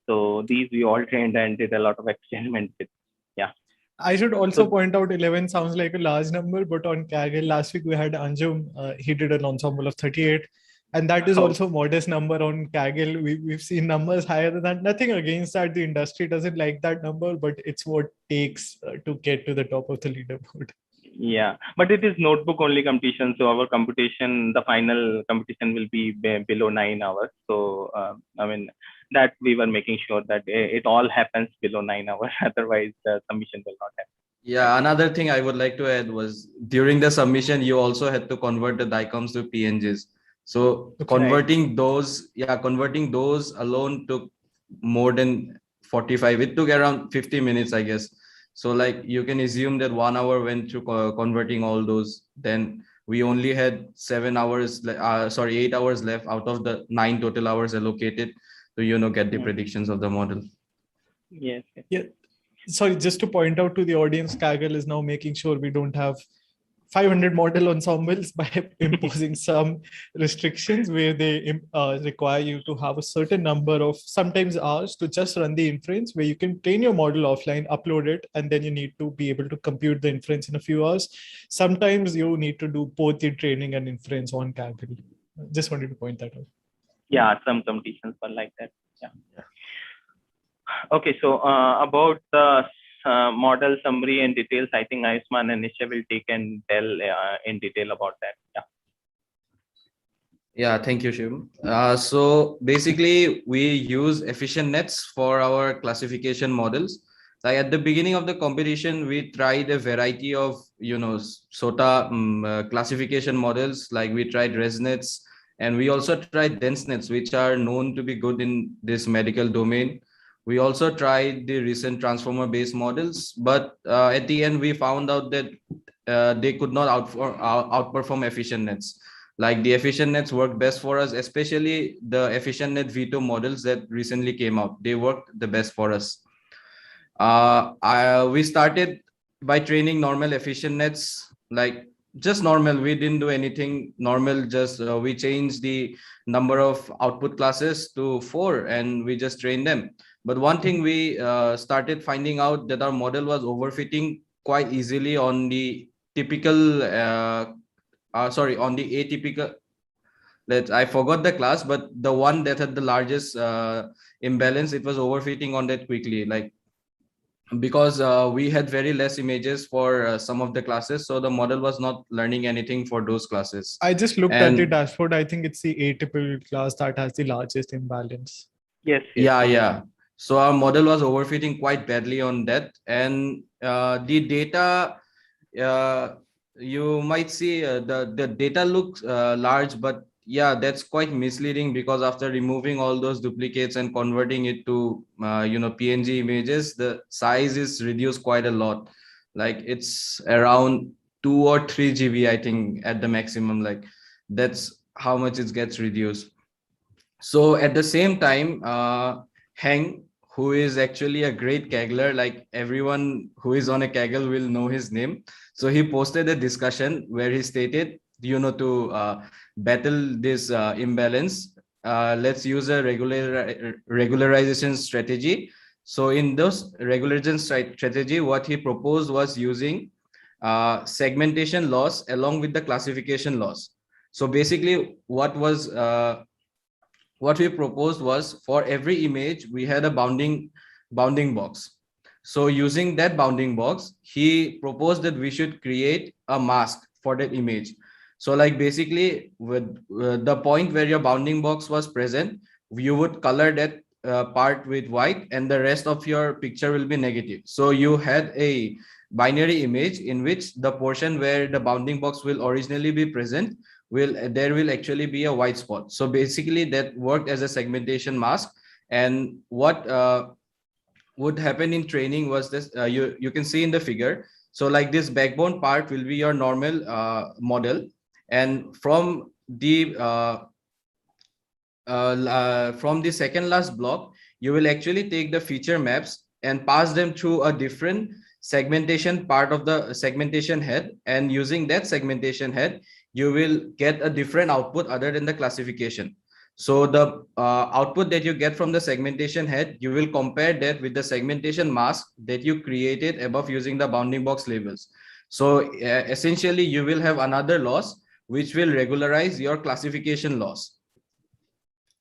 So these we all trained and did a lot of experiments with. Yeah. I should also point out 11 sounds like a large number, but on Kaggle last week we had Anjum. He did an ensemble of 38. And that is also modest number on Kaggle. We've seen numbers higher than that. Nothing against that. The industry doesn't like that number, but it's what takes to get to the top of the leaderboard. Yeah, but it is notebook only competition. So our competition, the final competition will be below 9 hours. So I mean, that we were making sure that it all happens below 9 hours. Otherwise, the submission will not happen. Yeah, another thing I would like to add was during the submission, you also had to convert the DICOMs to PNGs. So converting those alone took more than 45. It took around 50 minutes, I guess. So like you can assume that 1 hour went through converting all those. Then we only had 8 hours left out of the 9 total hours allocated to, get the predictions of the model. Yes. Yeah. sorry, just to point out to the audience, Kaggle is now making sure we don't have 500 model ensembles by imposing some restrictions where they require you to have a certain number of sometimes hours to just run the inference, where you can train your model offline, upload it, and then you need to be able to compute the inference in a few hours. Sometimes you need to do both the training and inference on Kaggle. Just wanted to point that out. Yeah, some competitions were like that. Yeah. Okay, so about the model summary and details, I think Ayushman and Nischay will take and tell in detail about that. Yeah. Yeah, thank you, Shivam. So basically, we use efficient nets for our classification models. Like at the beginning of the competition, we tried a variety of, SOTA classification models. Like we tried ResNets, and we also tried dense nets, which are known to be good in this medical domain. We also tried the recent transformer-based models, but at the end, we found out that they could not outperform efficient nets. Like the efficient nets work best for us, especially the efficient net veto models that recently came out. They worked the best for us. We started by training normal efficient nets, like just normal. We didn't do anything normal. Just we changed the number of output classes to 4, and we just trained them. But one thing we started finding out that our model was overfitting quite easily on the typical, on the atypical. I forgot the class, but the one that had the largest imbalance, it was overfitting on that quickly. Like because we had very less images for some of the classes, so the model was not learning anything for those classes. I just looked at the dashboard. I think it's the atypical class that has the largest imbalance. Yes. Yeah. So our model was overfitting quite badly on that, and the data, you might see the data looks large, but yeah, that's quite misleading, because after removing all those duplicates and converting it to PNG images, the size is reduced quite a lot. Like it's around 2 or 3 GB, I think, at the maximum. Like that's how much it gets reduced. So at the same time, Heng, who is actually a great Kaggler, like everyone who is on a Kaggle will know his name. So he posted a discussion where he stated, to battle this imbalance, let's use a regularization strategy. So in those regularization strategy, what he proposed was using segmentation loss along with the classification loss. So basically what we proposed was, for every image, we had a bounding box. So using that bounding box, he proposed that we should create a mask for that image. So like basically with the point where your bounding box was present, you would color that part with white, and the rest of your picture will be negative. So you had a binary image in which the portion where the bounding box will originally be present, there will actually be a white spot. So basically that worked as a segmentation mask. And what would happen in training was this, you can see in the figure. So like this backbone part will be your normal model, and from the second last block, you will actually take the feature maps and pass them through a different segmentation part of the segmentation head, and using that segmentation head, you will get a different output other than the classification. So the output that you get from the segmentation head, you will compare that with the segmentation mask that you created above using the bounding box labels. So essentially, you will have another loss, which will regularize your classification loss.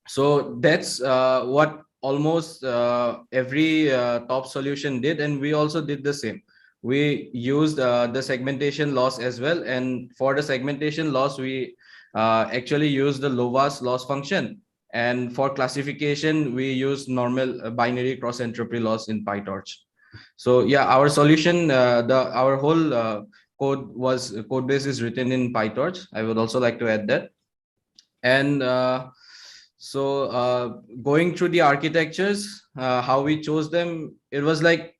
So that's what almost every top solution did, and we also did the same. We used the segmentation loss as well, and for the segmentation loss, we actually used the LOVAS loss function, and for classification, we use normal binary cross entropy loss in PyTorch. So yeah, our solution, our whole code base is written in PyTorch. I would also like to add that. And so going through the architectures, how we chose them, it was like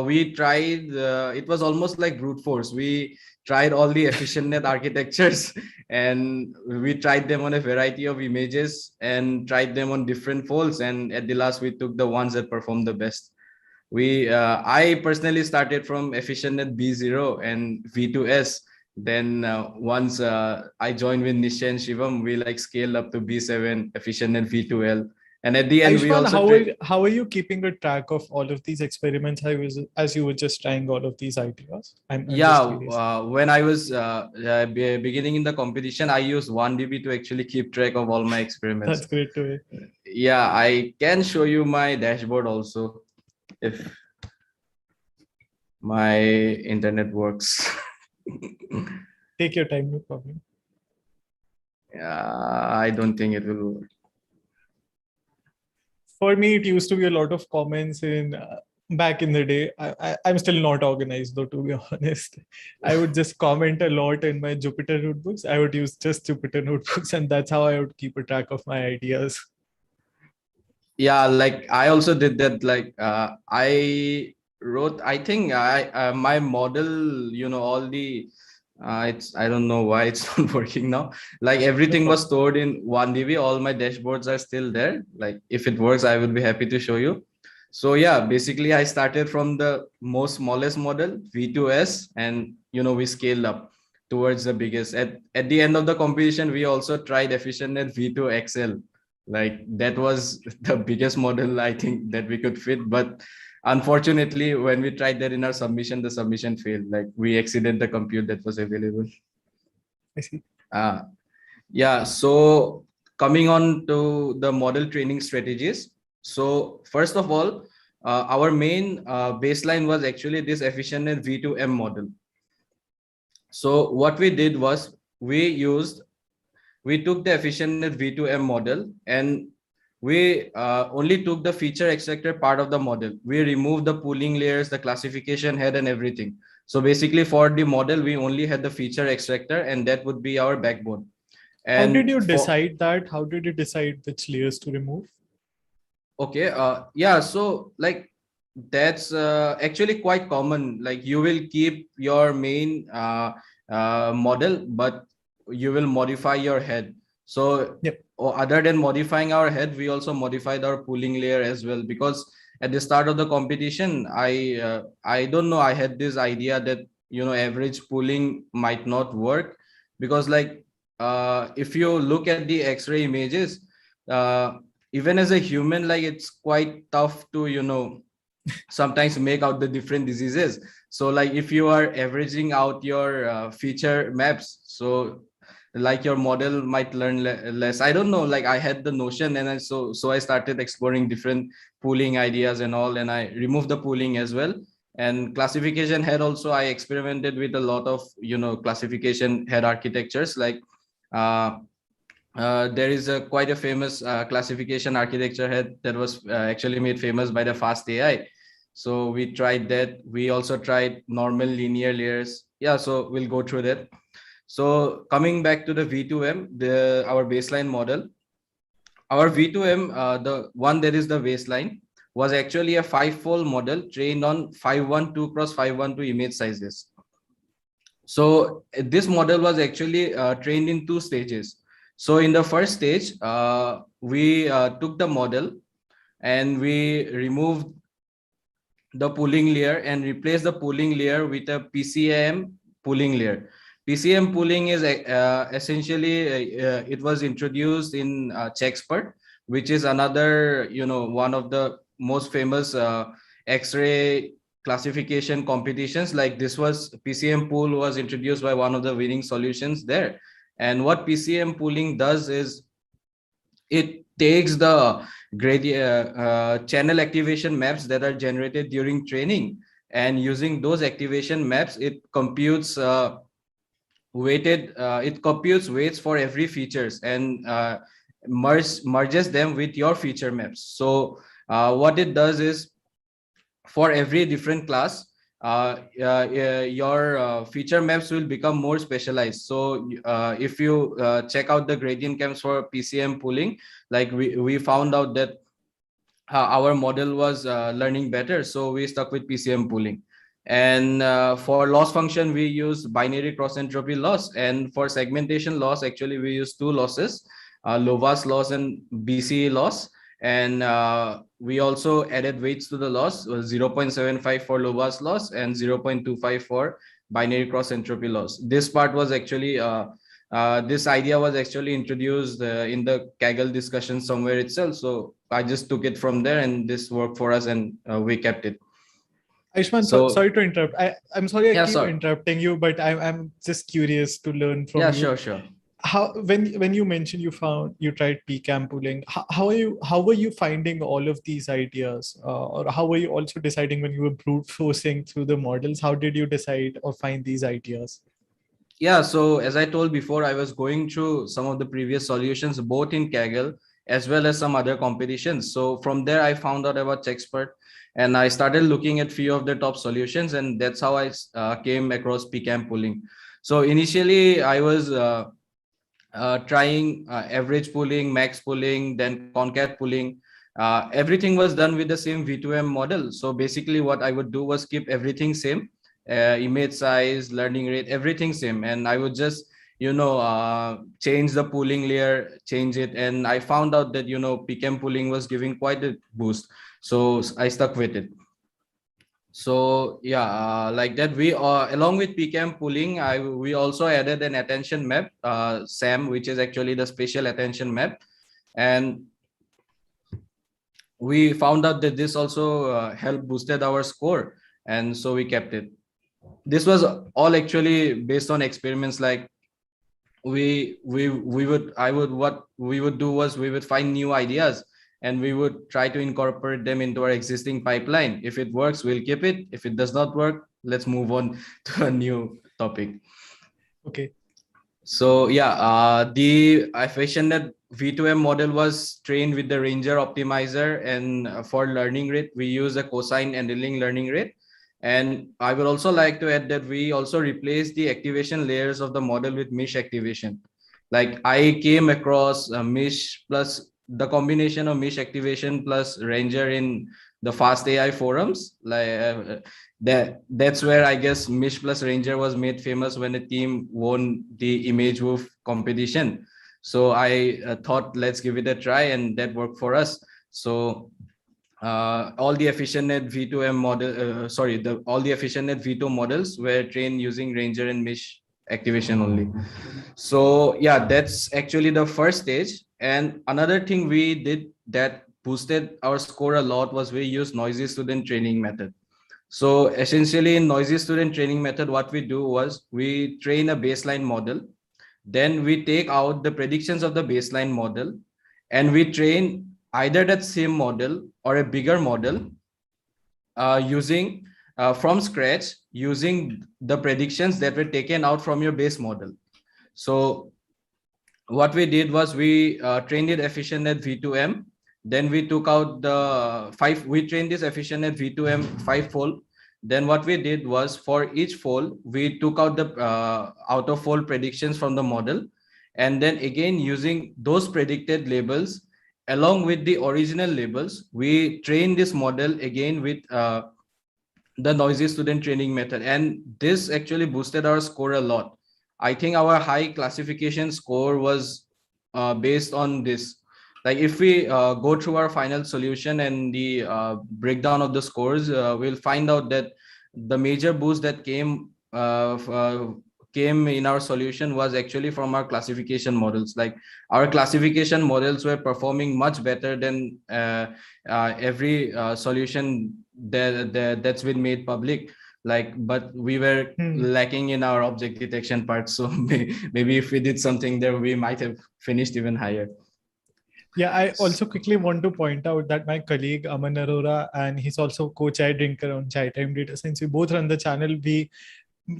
we tried, it was almost like brute force. We tried all the efficient net architectures, and we tried them on a variety of images and tried them on different folds. And at the last, we took the ones that performed the best. I personally started from EfficientNet B0 and V2S. Then once I joined with Nischay and Shivam, we like scaled up to B7, EfficientNet V2L. And at the end, we Ayushman, also how are you keeping a track of all of these experiments? As you were just trying all of these ideas? I'm just curious. When I was beginning in the competition, I used 1DB to actually keep track of all my experiments. That's great to hear. Yeah, I can show you my dashboard also if my internet works. Take your time, no problem. I don't think it will work. For me, it used to be a lot of comments in back in the day. I'm still not organized though, to be honest. I would just comment a lot in my Jupyter notebooks. I would use just Jupyter notebooks, and that's how I would keep a track of my ideas. Yeah, like I also did that. Like I wrote, I think my model, all the I don't know why it's not working now. Like everything was stored in 1DB. All my dashboards are still there. Like if it works, I will be happy to show you. So yeah, basically I started from the most smallest model, V2S, and we scaled up towards the biggest. At the end of the competition, we also tried EfficientNet V2XL. Like that was the biggest model I think that we could fit. But unfortunately, when we tried that in our submission, the submission failed. Like we exceeded the compute that was available. I see. Yeah. So coming on to the model training strategies. So first of all, our main baseline was actually this EfficientNet V2M model. So what we did was we took the EfficientNet V2M model and we only took the feature extractor part of the model. We removed the pooling layers, the classification head and everything. So basically for the model, we only had the feature extractor and that would be our backbone. And how did you decide that? How did you decide which layers to remove? Okay. Yeah. So like that's actually quite common. Like you will keep your main model, but you will modify your head. So yep. Other than modifying our head, we also modified our pooling layer as well, because at the start of the competition, I don't know, I had this idea that average pooling might not work, because like if you look at the X-ray images, even as a human, like it's quite tough to sometimes make out the different diseases. So like if you are averaging out your feature maps, so like your model might learn less. I don't know, like I had the notion, and I started exploring different pooling ideas and all, and I removed the pooling as well. And classification head also, I experimented with a lot of classification head architectures. Like there is quite a famous classification architecture head that was actually made famous by the fast AI. So we tried that. We also tried normal linear layers. Yeah, so we'll go through that. So coming back to the V2M, our baseline model, our V2M, the one that is the baseline, was actually a 5-fold model trained on 512 cross 512 image sizes. So this model was actually trained in 2 stages. So in the first stage, we took the model and we removed the pooling layer and replaced the pooling layer with a PCM pooling layer. PCM pooling is essentially, it was introduced in Chexpert, which is another, one of the most famous X-ray classification competitions. Like this was PCM pool was introduced by one of the winning solutions there. And what PCM pooling does is it takes the channel activation maps that are generated during training, and using those activation maps, it computes it computes weights for every features and merges them with your feature maps. So what it does is, for every different class, your feature maps will become more specialized. So if you check out the gradient camps for PCM pooling, like we found out that our model was learning better, so we stuck with PCM pooling. And for loss function, we use binary cross entropy loss, and for segmentation loss, actually we use 2 losses, Lovaas loss and BCE loss. And we also added weights to the loss, 0.75 for low-pass loss and 0.25 for binary cross entropy loss. This part was actually, this idea was actually introduced in the Kaggle discussion somewhere itself. So I just took it from there and this worked for us, and we kept it. Ayushman, So, sorry to interrupt. I'm sorry I keep sorry. interrupting you, but I'm just curious to learn from you. Yeah, sure. How when you mentioned you tried PCAM pooling, how were you finding all of these ideas, or how were you also deciding when you were brute forcing through the models? How did you decide or find these ideas? Yeah, so as I told before, I was going through some of the previous solutions, both in Kaggle as well as some other competitions. So from there, I found out about Chexpert, and I started looking at few of the top solutions, and that's how I came across PCAM pooling. So initially, I was trying average pooling, max pooling, then concat pooling. Everything was done with the same V2M model. So basically what I would do was keep everything same, image size, learning rate, everything same. And I would just, change the pooling layer, change it. And I found out that, PCAM pooling was giving quite a boost. So I stuck with it. So yeah, like that, we along with PCAM pooling, we also added an attention map, SAM, which is actually the spatial attention map, and we found out that this also helped boosted our score, and so we kept it. This was all actually based on experiments. Like what we would do was we would find new ideas and we would try to incorporate them into our existing pipeline. If it works, we'll keep it. If it does not work, let's move on to a new topic. Okay. So yeah, the efficient V2M model was trained with the Ranger optimizer, and for learning rate, we use a cosine annealing learning rate. And I would also like to add that we also replaced the activation layers of the model with mesh activation. Like I came across mesh plus the combination of mesh activation plus Ranger in the Fast AI forums. Like that's where I guess mesh plus Ranger was made famous when a team won the image woof competition. So I thought let's give it a try, and that worked for us. So all the EfficientNet V2M model, all the EfficientNet V2 models were trained using Ranger and mesh activation only. So yeah, that's actually the first stage. And another thing we did that boosted our score a lot was we used noisy student training method. So essentially in noisy student training method, what we do was we train a baseline model, then we take out the predictions of the baseline model, and we train either that same model or a bigger model using from scratch, using the predictions that were taken out from your base model. So what we did was we trained it EfficientNet V2M. Then we took out we trained this EfficientNet V2M 5-fold. Then what we did was for each fold, we took out the out of fold predictions from the model. And then again, using those predicted labels along with the original labels, we trained this model again with the noisy student training method. And this actually boosted our score a lot. I think our high classification score was based on this. Like if we go through our final solution and the breakdown of the scores, we'll find out that the major boost that came in our solution was actually from our classification models. Like our classification models were performing much better than every solution that's been made public. Like, but we were lacking in our object detection part. So maybe if we did something there, we might have finished even higher. Yeah, I also quickly want to point out that my colleague Aman Arora, and he's also co-chai drinker on Chai Time Data Science, we both run the channel. We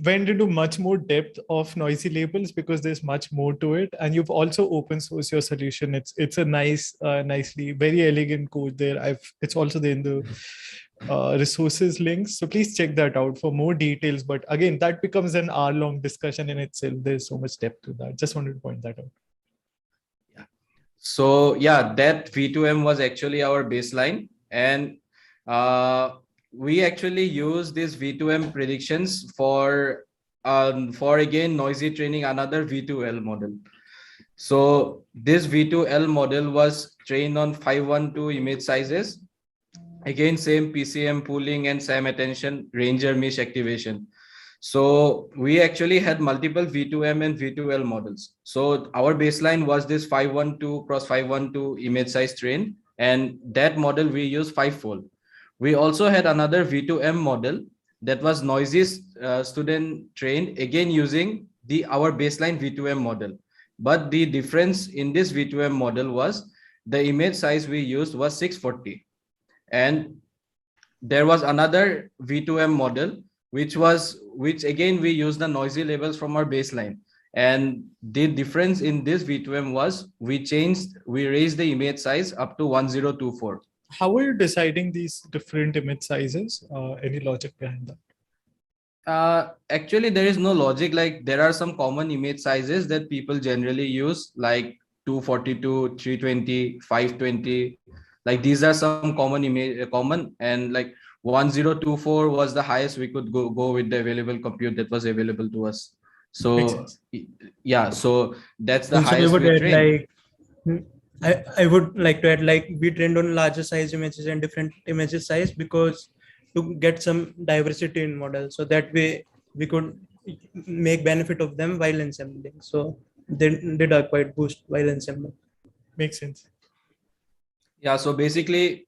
went into much more depth of noisy labels because there's much more to it. And you've also open source your solution. It's a nice, nicely, very elegant code there. It's also there in the resources links. So please check that out for more details. But again, that becomes an hour-long discussion in itself. There's so much depth to that. Just wanted to point that out. Yeah. So yeah, that V2M was actually our baseline. And we actually use these V2M predictions for again noisy training another V2L model. So this V2L model was trained on 512 image sizes. Again, same PCM pooling and SAM attention ranger mesh activation. So we actually had multiple V2M and V2L models. So our baseline was this 512 cross 512 image size train, and that model we used fivefold. We also had another V2M model that was noisy student trained, again using our baseline V2M model. But the difference in this V2M model was the image size we used was 640. And there was another V2M model, which again we used the noisy levels from our baseline. And the difference in this V2M was we raised the image size up to 1024. How are you deciding these different image sizes? Any logic behind that? Actually, there is no logic. Like, there are some common image sizes that people generally use, like 242, 320, 520. Like, these are some common, and like 1024 was the highest we could go with the available compute that was available to us. So yeah, so that's the Also, highest we trained. I would like to add, like, we trained on larger size images and different images size because to get some diversity in models, so that way we could make benefit of them while ensembling. So they did a quite boost while ensembling. Makes sense. Yeah, so basically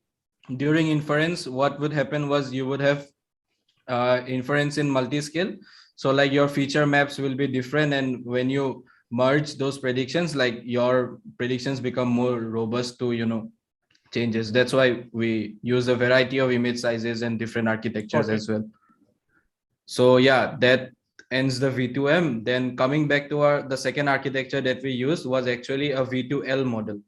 during inference, what would happen was you would have inference in multi-scale. So like your feature maps will be different, and when you merge those predictions, like your predictions become more robust to changes. That's why we use a variety of image sizes and different architectures as well. So yeah, that ends the V2M. Then coming back to the second architecture that we used was actually a V2L model.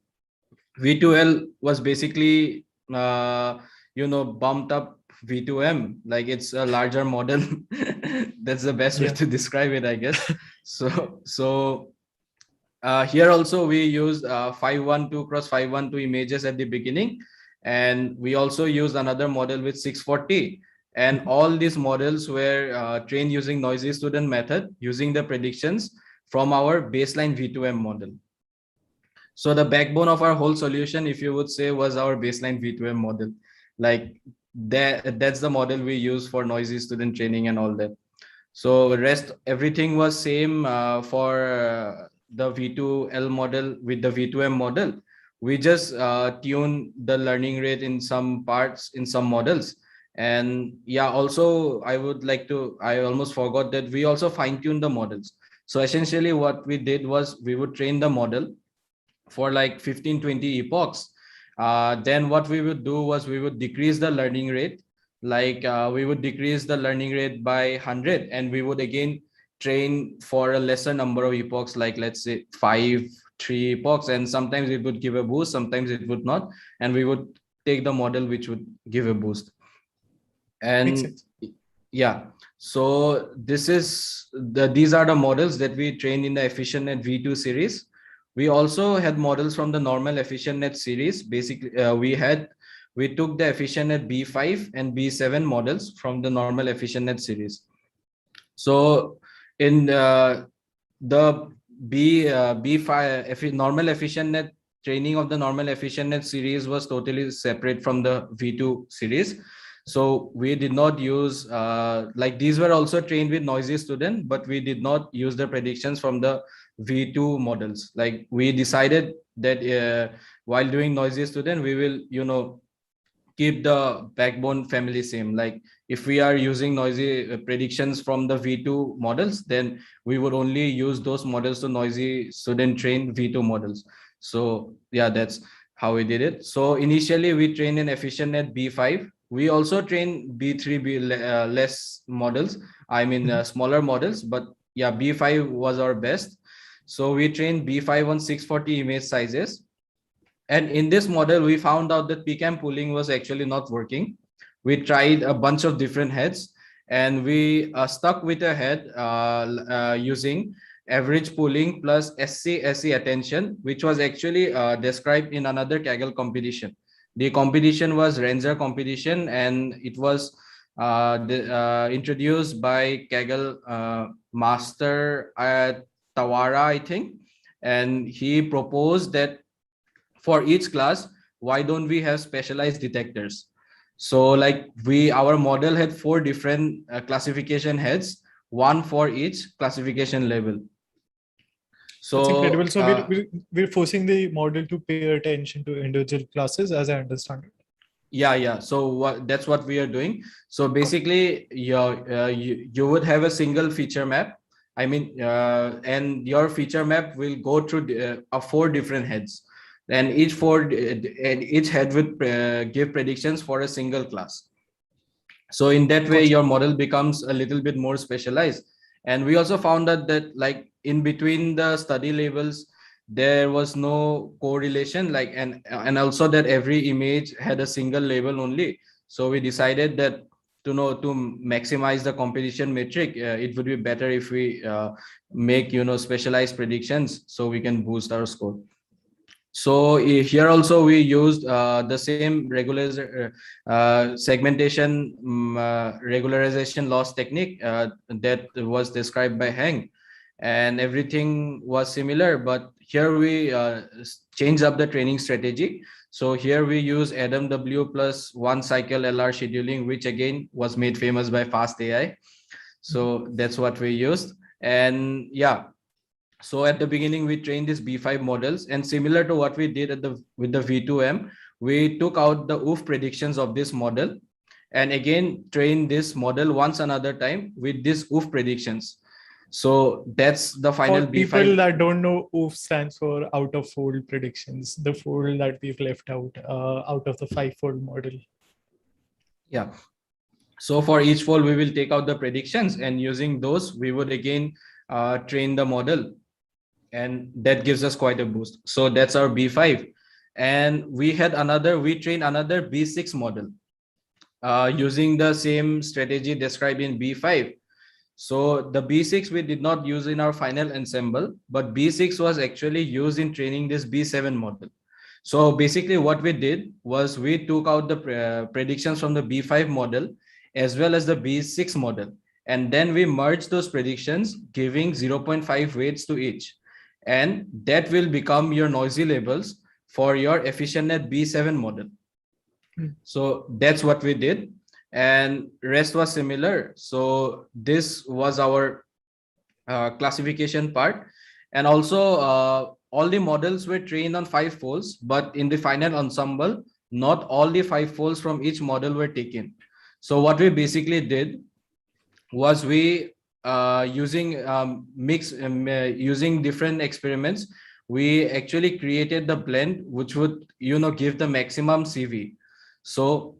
V2L was basically bumped up V2M, like it's a larger model. That's the best way to describe it, I guess. So here also we used 512 cross 512 images at the beginning, and we also used another model with 640. And all these models were trained using noisy student method, using the predictions from our baseline V2M model. So the backbone of our whole solution, if you would say, was our baseline V2M model. Like that's the model we use for noisy student training and all that. So rest everything was same for the V2L model with the V2M model. We just tune the learning rate in some parts in some models. And yeah, also I almost forgot that we also fine tune the models. So essentially what we did was we would train the model for like 15-20 epochs. Then what we would do was we would decrease the learning rate. Like we would decrease the learning rate by 100, and we would again train for a lesser number of epochs, like let's say 3 epochs, and sometimes it would give a boost, sometimes it would not, and we would take the model which would give a boost. And yeah, so these are the models that we trained in the EfficientNet V2 series. We also had models from the normal EfficientNet series. Basically, we took the EfficientNet B5 and B7 models from the normal EfficientNet series. So in the B5 normal EfficientNet training of the normal EfficientNet series was totally separate from the V2 series. So we did not use like these were also trained with noisy student, but we did not use the predictions from the V2 models. Like we decided that while doing noisy student, we will keep the backbone family same. Like if we are using noisy predictions from the V2 models, then we would only use those models to noisy student train V2 models. So yeah, that's how we did it. So initially we trained in EfficientNet B5. We also train B3 less models. I mean smaller models, but yeah, B5 was our best. So we trained B5 on 640 image sizes. And in this model, we found out that PCAM pooling was actually not working. We tried a bunch of different heads, and we stuck with a head using average pooling plus SC attention, which was actually described in another Kaggle competition. The competition was Renzer competition, and it was introduced by Kaggle master Tawara, I think. and he proposed that for each class, why don't we have specialized detectors? So like our model had 4 different classification heads, one for each classification level. So that's incredible. So we're forcing the model to pay attention to individual classes, as I understand it. Yeah. So that's what we are doing. So basically, you would have a single feature map. I mean, and your feature map will go through 4 different heads, and each head would give predictions for a single class. So in that way, your model becomes a little bit more specialized. And we also found that like in between the study labels, there was no correlation, like, and also that every image had a single label only. So we decided that to maximize the competition metric, it would be better if we make specialized predictions so we can boost our score. So here also we used the same segmentation regularization loss technique that was described by Heng, and everything was similar, but here we changed up the training strategy. So here we use AdamW plus 1 cycle LR scheduling, which again was made famous by Fast AI. So that's what we used. And yeah, so at the beginning, we trained these B5 models, and similar to what we did with the V2M, we took out the OOF predictions of this model, and again trained this model once another time with these OOF predictions. So that's the final For B5. people that don't know, OOF stands for out of fold predictions, the fold that we've left out of the 5-fold model. Yeah. So for each fold, we will take out the predictions, and using those, we would again train the model. And that gives us quite a boost. So that's our B5. And we trained another B6 model using the same strategy described in B5. So the B6 we did not use in our final ensemble, but B6 was actually used in training this B7 model. So basically what we did was we took out the predictions from the B5 model as well as the B6 model. And then we merged those predictions, giving 0.5 weights to each. And that will become your noisy labels for your EfficientNet B7 model. So that's what we did, and rest was similar. So this was our classification part, and also all the models were trained on 5 folds, but in the final ensemble, not all the 5 folds from each model were taken. So what we basically did was we using using different experiments, we actually created the blend which would give the maximum CV. So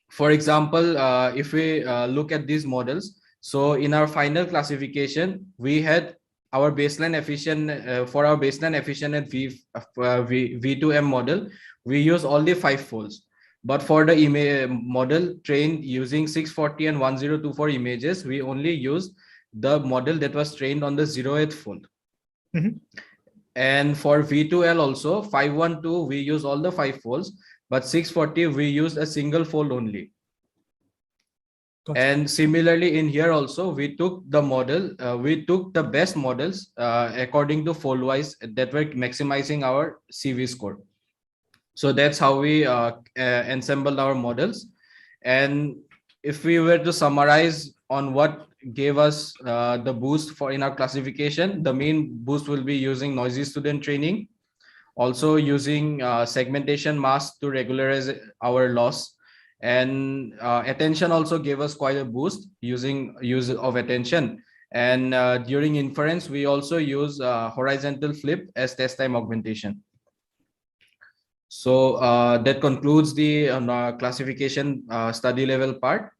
for example, if we look at these models, so in our final classification, we had our baseline efficient for our baseline efficient at V2M model, we use all the 5 folds. But for the model trained using 640 and 1024 images, we only used the model that was trained on the 0th fold. And for V2L also, 512, we use all the 5 folds, but 640, we used a single fold only. Gotcha. And similarly in here also, we took the model, we took the best models according to fold wise that were maximizing our CV score. So that's how we ensembled our models. And if we were to summarize on what gave us the boost for in our classification, the main boost will be using noisy student training, also using segmentation mask to regularize our loss, and attention also gave us quite a boost using use of attention. And during inference, we also use horizontal flip as test time augmentation. So that concludes the classification study level part.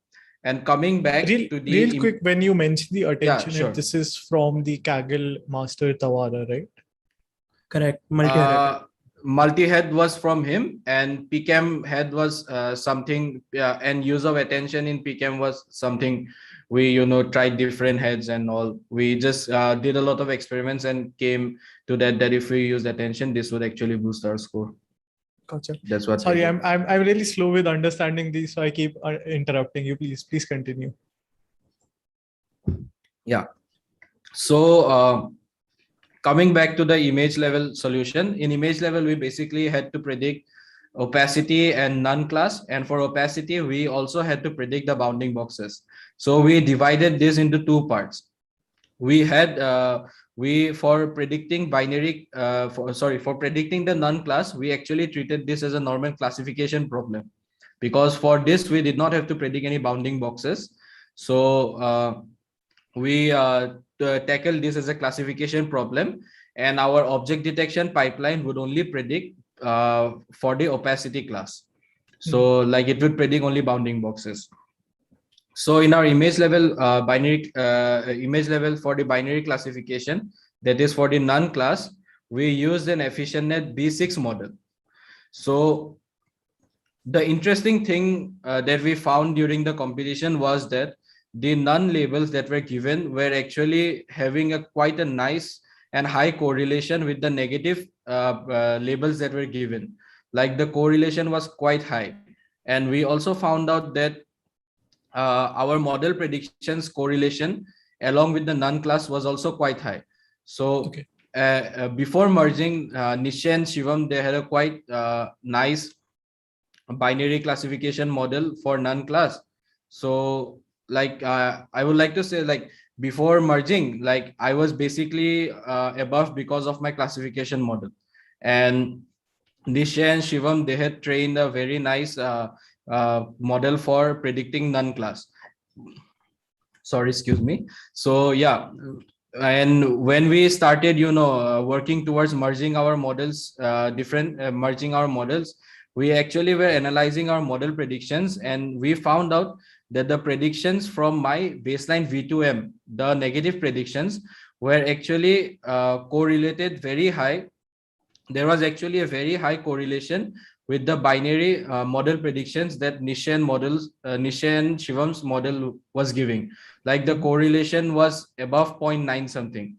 And coming back to the real quick, when you mention the attention, sure. This is from the Kaggle master Tawara, right? Correct. Multi-head. Multi-head was from him, and PCAM head was something, and use of attention in PCAM was something we tried different heads and all. We just did a lot of experiments and came to that if we use attention, this would actually boost our score. Gotcha. That's what. Sorry, I'm really slow with understanding these, so I keep interrupting you. Please continue. Yeah. So coming back to the image level solution, in image level, we basically had to predict opacity and none class. And for opacity, we also had to predict the bounding boxes. So we divided this into two parts. We had for predicting binary for predicting the none class, we actually treated this as a normal classification problem, because for this we did not have to predict any bounding boxes. So we tackle this as a classification problem, and our object detection pipeline would only predict for the opacity class. So like it would predict only bounding boxes. So in our image level image level for the binary classification, that is for the none class, we used an EfficientNet B6 model. So the interesting thing that we found during the competition was that the none labels that were given were actually having quite a nice and high correlation with the negative labels that were given. Like the correlation was quite high. And we also found out that our model predictions correlation along with the none class was also quite high. So before merging, Nischay and Shivam, they had a quite nice binary classification model for none class. So like I would like to say, like before merging, like I was basically above because of my classification model. And Nischay and Shivam, they had trained a very nice model for predicting none class. Sorry, excuse me. So yeah, and when we started, working towards merging our models, merging our models, we actually were analyzing our model predictions, and we found out that the predictions from my baseline V2M, the negative predictions, were actually correlated very high. There was actually a very high correlation with the binary model predictions that Nischay and Shivam's model was giving. Like the correlation was above 0.9 something.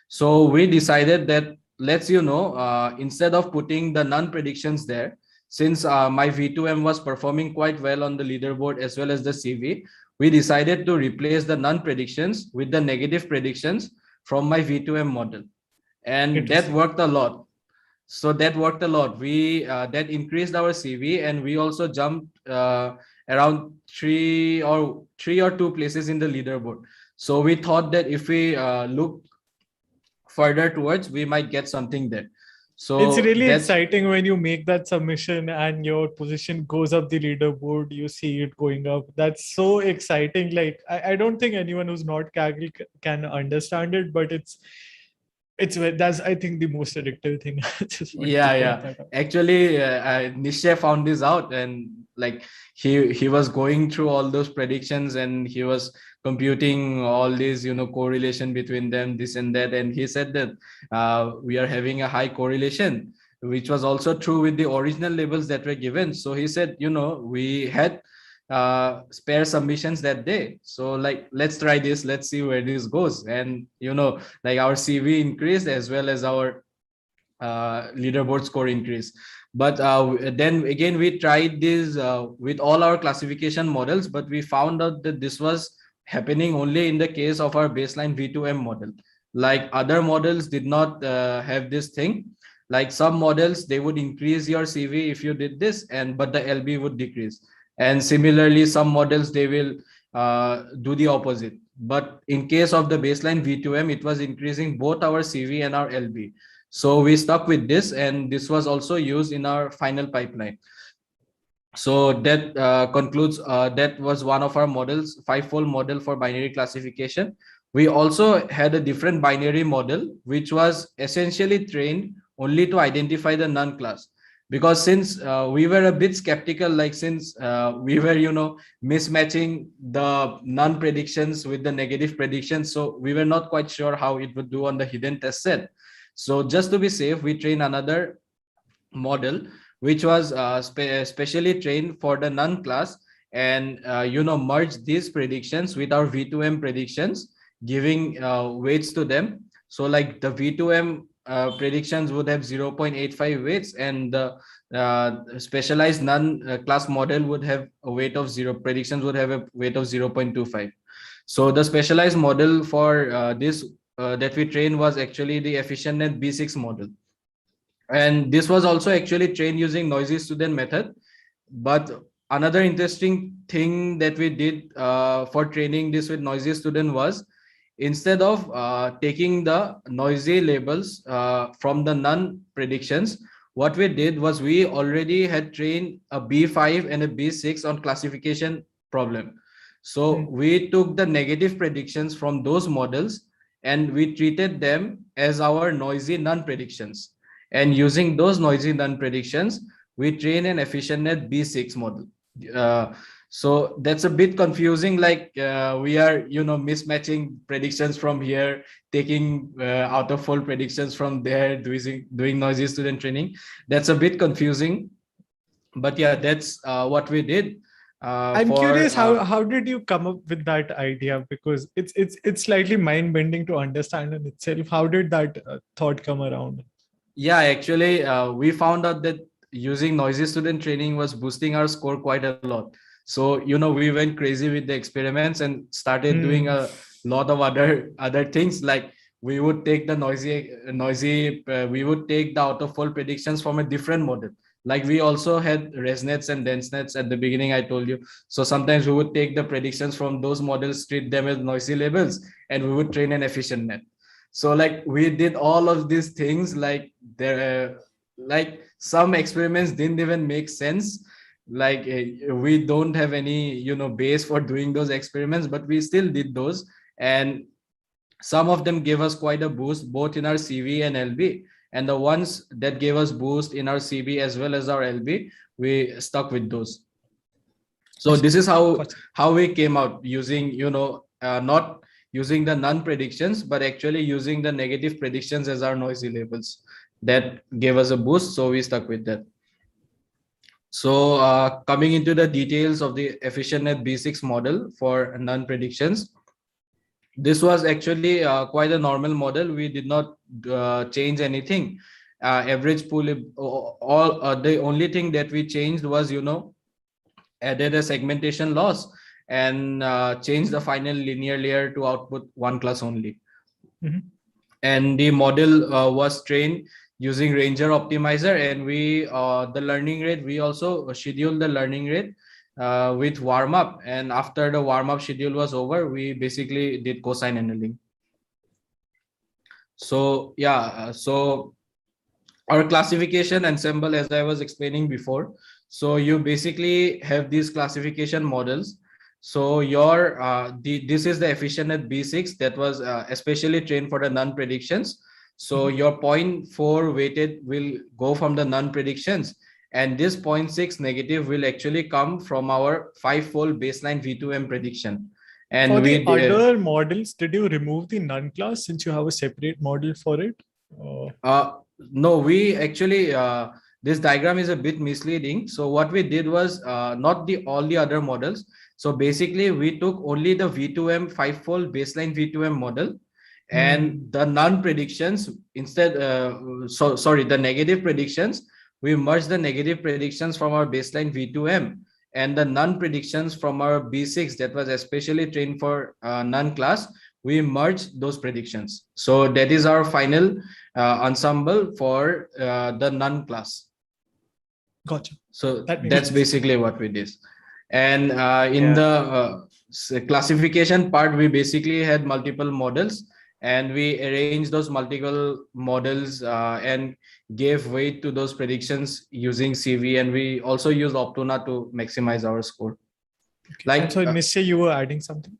So we decided that let's, instead of putting the none predictions there, since my V2M was performing quite well on the leaderboard as well as the CV, we decided to replace the none predictions with the negative predictions from my V2M model. And that worked a lot. So that worked a lot. We that increased our CV, and we also jumped around three or 2 places in the leaderboard. So we thought that if we look further towards, we might get something there. So it's really exciting when you make that submission and your position goes up the leaderboard, you see it going up. That's so exciting. Like I don't think anyone who's not Kaggle can understand it, but that's I think the most addictive thing. Actually Nischay found this out, and like he was going through all those predictions, and he was computing all these correlation between them, this and that, and he said that we are having a high correlation, which was also true with the original labels that were given. So he said, we had spare submissions that day, so like let's try this, let's see where this goes. And like our CV increased as well as our leaderboard score increased. But then again we tried this with all our classification models, but we found out that this was happening only in the case of our baseline V2M model. Like other models did not have this thing. Like some models, they would increase your CV if you did this, but the LB would decrease. And similarly, some models, they will do the opposite. But in case of the baseline V2M, it was increasing both our CV and our LB. So we stuck with this, and this was also used in our final pipeline. So that concludes, that was one of our models, 5-fold model for binary classification. We also had a different binary model, which was essentially trained only to identify the none class. Because since we were a bit skeptical, like since we were, mismatching the none predictions with the negative predictions, so we were not quite sure how it would do on the hidden test set. So just to be safe, we trained another model, which was specially trained for the none class, and merge these predictions with our V2M predictions, giving weights to them. So like the V2M predictions would have 0.85 weights, and the specialized none class model would have a weight of 0. Predictions would have a weight of 0.25. So the specialized model for this that we trained was actually the EfficientNet B6 model. And this was also actually trained using noisy student method. But another interesting thing that we did for training this with noisy student was, instead of taking the noisy labels from the none predictions, what we did was we already had trained a B5 and a B6 on classification problem. So we took the negative predictions from those models and we treated them as our noisy none predictions. And using those noisy none predictions, we train an EfficientNet B6 model. So that's a bit confusing. Like we are, mismatching predictions from here, taking out of fold predictions from there, doing noisy student training. That's a bit confusing. But yeah, that's what we did. I'm curious, how did you come up with that idea? Because it's slightly mind bending to understand in itself. How did that thought come around? Yeah, actually, we found out that using noisy student training was boosting our score quite a lot. So, we went crazy with the experiments and started doing a lot of other things. Like we would take the we would take the out of fold predictions from a different model. Like we also had ResNets and DenseNets at the beginning, I told you. So sometimes we would take the predictions from those models, treat them as noisy labels, and we would train an efficient net. So like we did all of these things. Like there like some experiments didn't even make sense. Like we don't have any base for doing those experiments, but we still did those, and some of them gave us quite a boost both in our CV and LB. And the ones that gave us boost in our CV as well as our LB, we stuck with those. So this is how we came out using not using the none predictions, but actually using the negative predictions as our noisy labels. That gave us a boost, so we stuck with that. So coming into the details of the EfficientNet B6 model for none predictions, this was actually quite a normal model. We did not change anything. Average pool, the only thing that we changed was added a segmentation loss and change the final linear layer to output one class only. And the model was trained using Ranger optimizer, and we the learning rate, we also scheduled the learning rate with warm up, and after the warm up schedule was over, we basically did cosine annealing. So yeah, so our classification ensemble, as I was explaining before, so you basically have these classification models. So your this is the EfficientNet B6 that was especially trained for the none predictions. So your 0.4 weighted will go from the none predictions, and this 0.6 negative will actually come from our 5-fold baseline V2M prediction. And for the other models, did you remove the none class since you have a separate model for it? No, we actually this diagram is a bit misleading. So what we did was not all the other models. So basically we took only the V2M 5-fold baseline V2M model, and the none predictions instead. Sorry, the negative predictions, we merged the negative predictions from our baseline V2M and the none predictions from our B6 that was especially trained for none class. We merged those predictions. So that is our final ensemble for the none class. Gotcha. So that's basically what we did. And in the classification part, we basically had multiple models, and we arranged those multiple models and gave weight to those predictions using CV, and we also used Optuna to maximize our score. Okay. Like, so Nischay, you were adding something?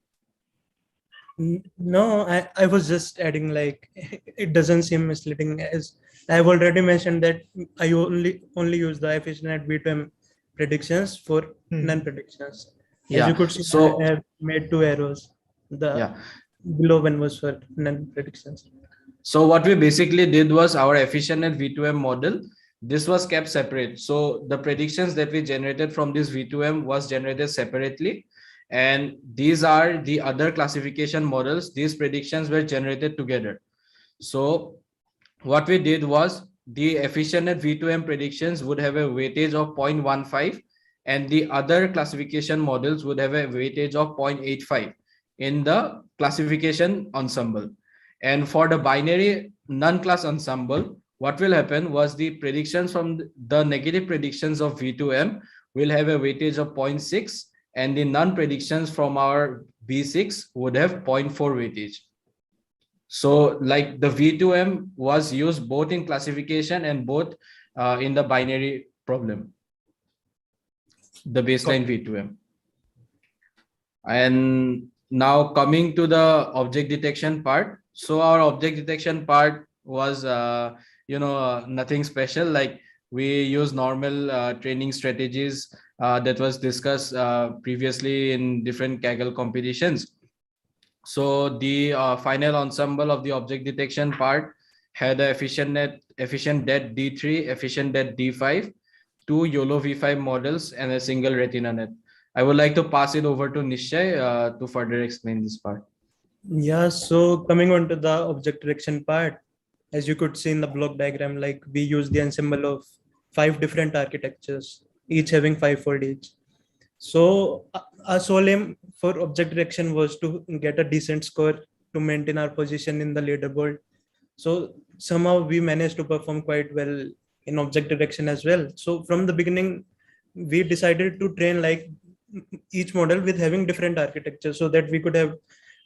No, I was just adding, like, it doesn't seem misleading, as I've already mentioned that I only use the EfficientNet V2M predictions for none predictions. As you could see, so I have made 2 arrows. The below one was for none predictions. So what we basically did was our EfficientNet V2M model, this was kept separate. So the predictions that we generated from this V2M was generated separately. And these are the other classification models. These predictions were generated together. So what we did was the EfficientNet V2M predictions would have a weightage of 0.15, and the other classification models would have a weightage of 0.85 in the classification ensemble. And for the binary non-class ensemble, what will happen was the predictions from the negative predictions of V2M will have a weightage of 0.6, and the non-predictions from our B6 would have 0.4 weightage. So like the V2M was used both in classification and both in the binary problem, the baseline V2M. And now coming to the object detection part. So our object detection part was, nothing special. Like we use normal training strategies that was discussed previously in different Kaggle competitions. So the final ensemble of the object detection part had a efficient DET D3, efficient DET D5, 2 YOLO V5 models, and a single retina net. I would like to pass it over to Nischay to further explain this part. Yeah, so coming on to the object detection part, as you could see in the block diagram, like we use the ensemble of 5 different architectures, each having 5-fold each. So our sole aim for object detection was to get a decent score to maintain our position in the leaderboard. So somehow we managed to perform quite well in object detection as well. So from the beginning, we decided to train like each model with having different architecture so that we could have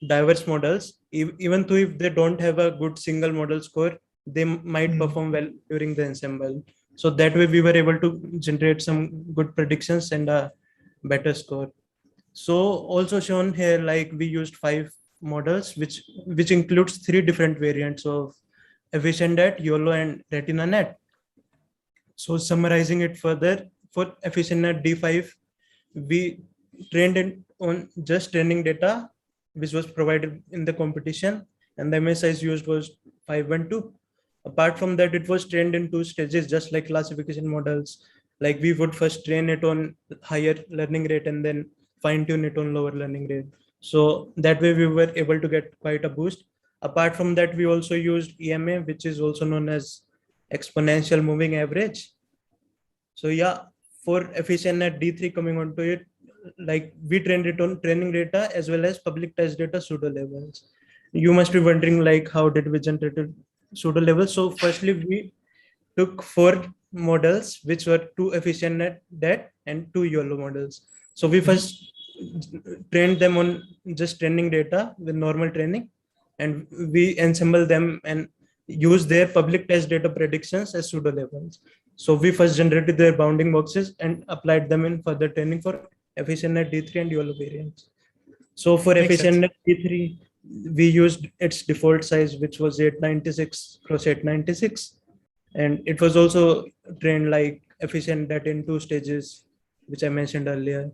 diverse models. Even though if they don't have a good single model score, they might perform well during the ensemble. So that way we were able to generate some good predictions and a better score. So also shown here, like we used 5 models, which includes 3 different variants of efficient net, YOLO, and retina net. So summarizing it further, for efficient net D5, we trained it on just training data, which was provided in the competition, and the image size used was 512. Apart from that, it was trained in 2 stages, just like classification models. Like we would first train it on higher learning rate and then fine tune it on lower learning rate. So that way we were able to get quite a boost. Apart from that, we also used EMA, which is also known as exponential moving average. So yeah, for efficient net D3 coming onto it, like we trained it on training data as well as public test data pseudo levels. You must be wondering like how did we generate pseudo levels? So firstly, we took 4 models, which were 2 efficient net DET and 2 YOLO models. So we first trained them on just training data with normal training, and we ensemble them and use their public test data predictions as pseudo levels. So we first generated their bounding boxes and applied them in further training for efficient net D3 and YOLO variants. So for efficient net D3, we used its default size, which was 896 cross 896. And it was also trained like efficient data in 2 stages, which I mentioned earlier.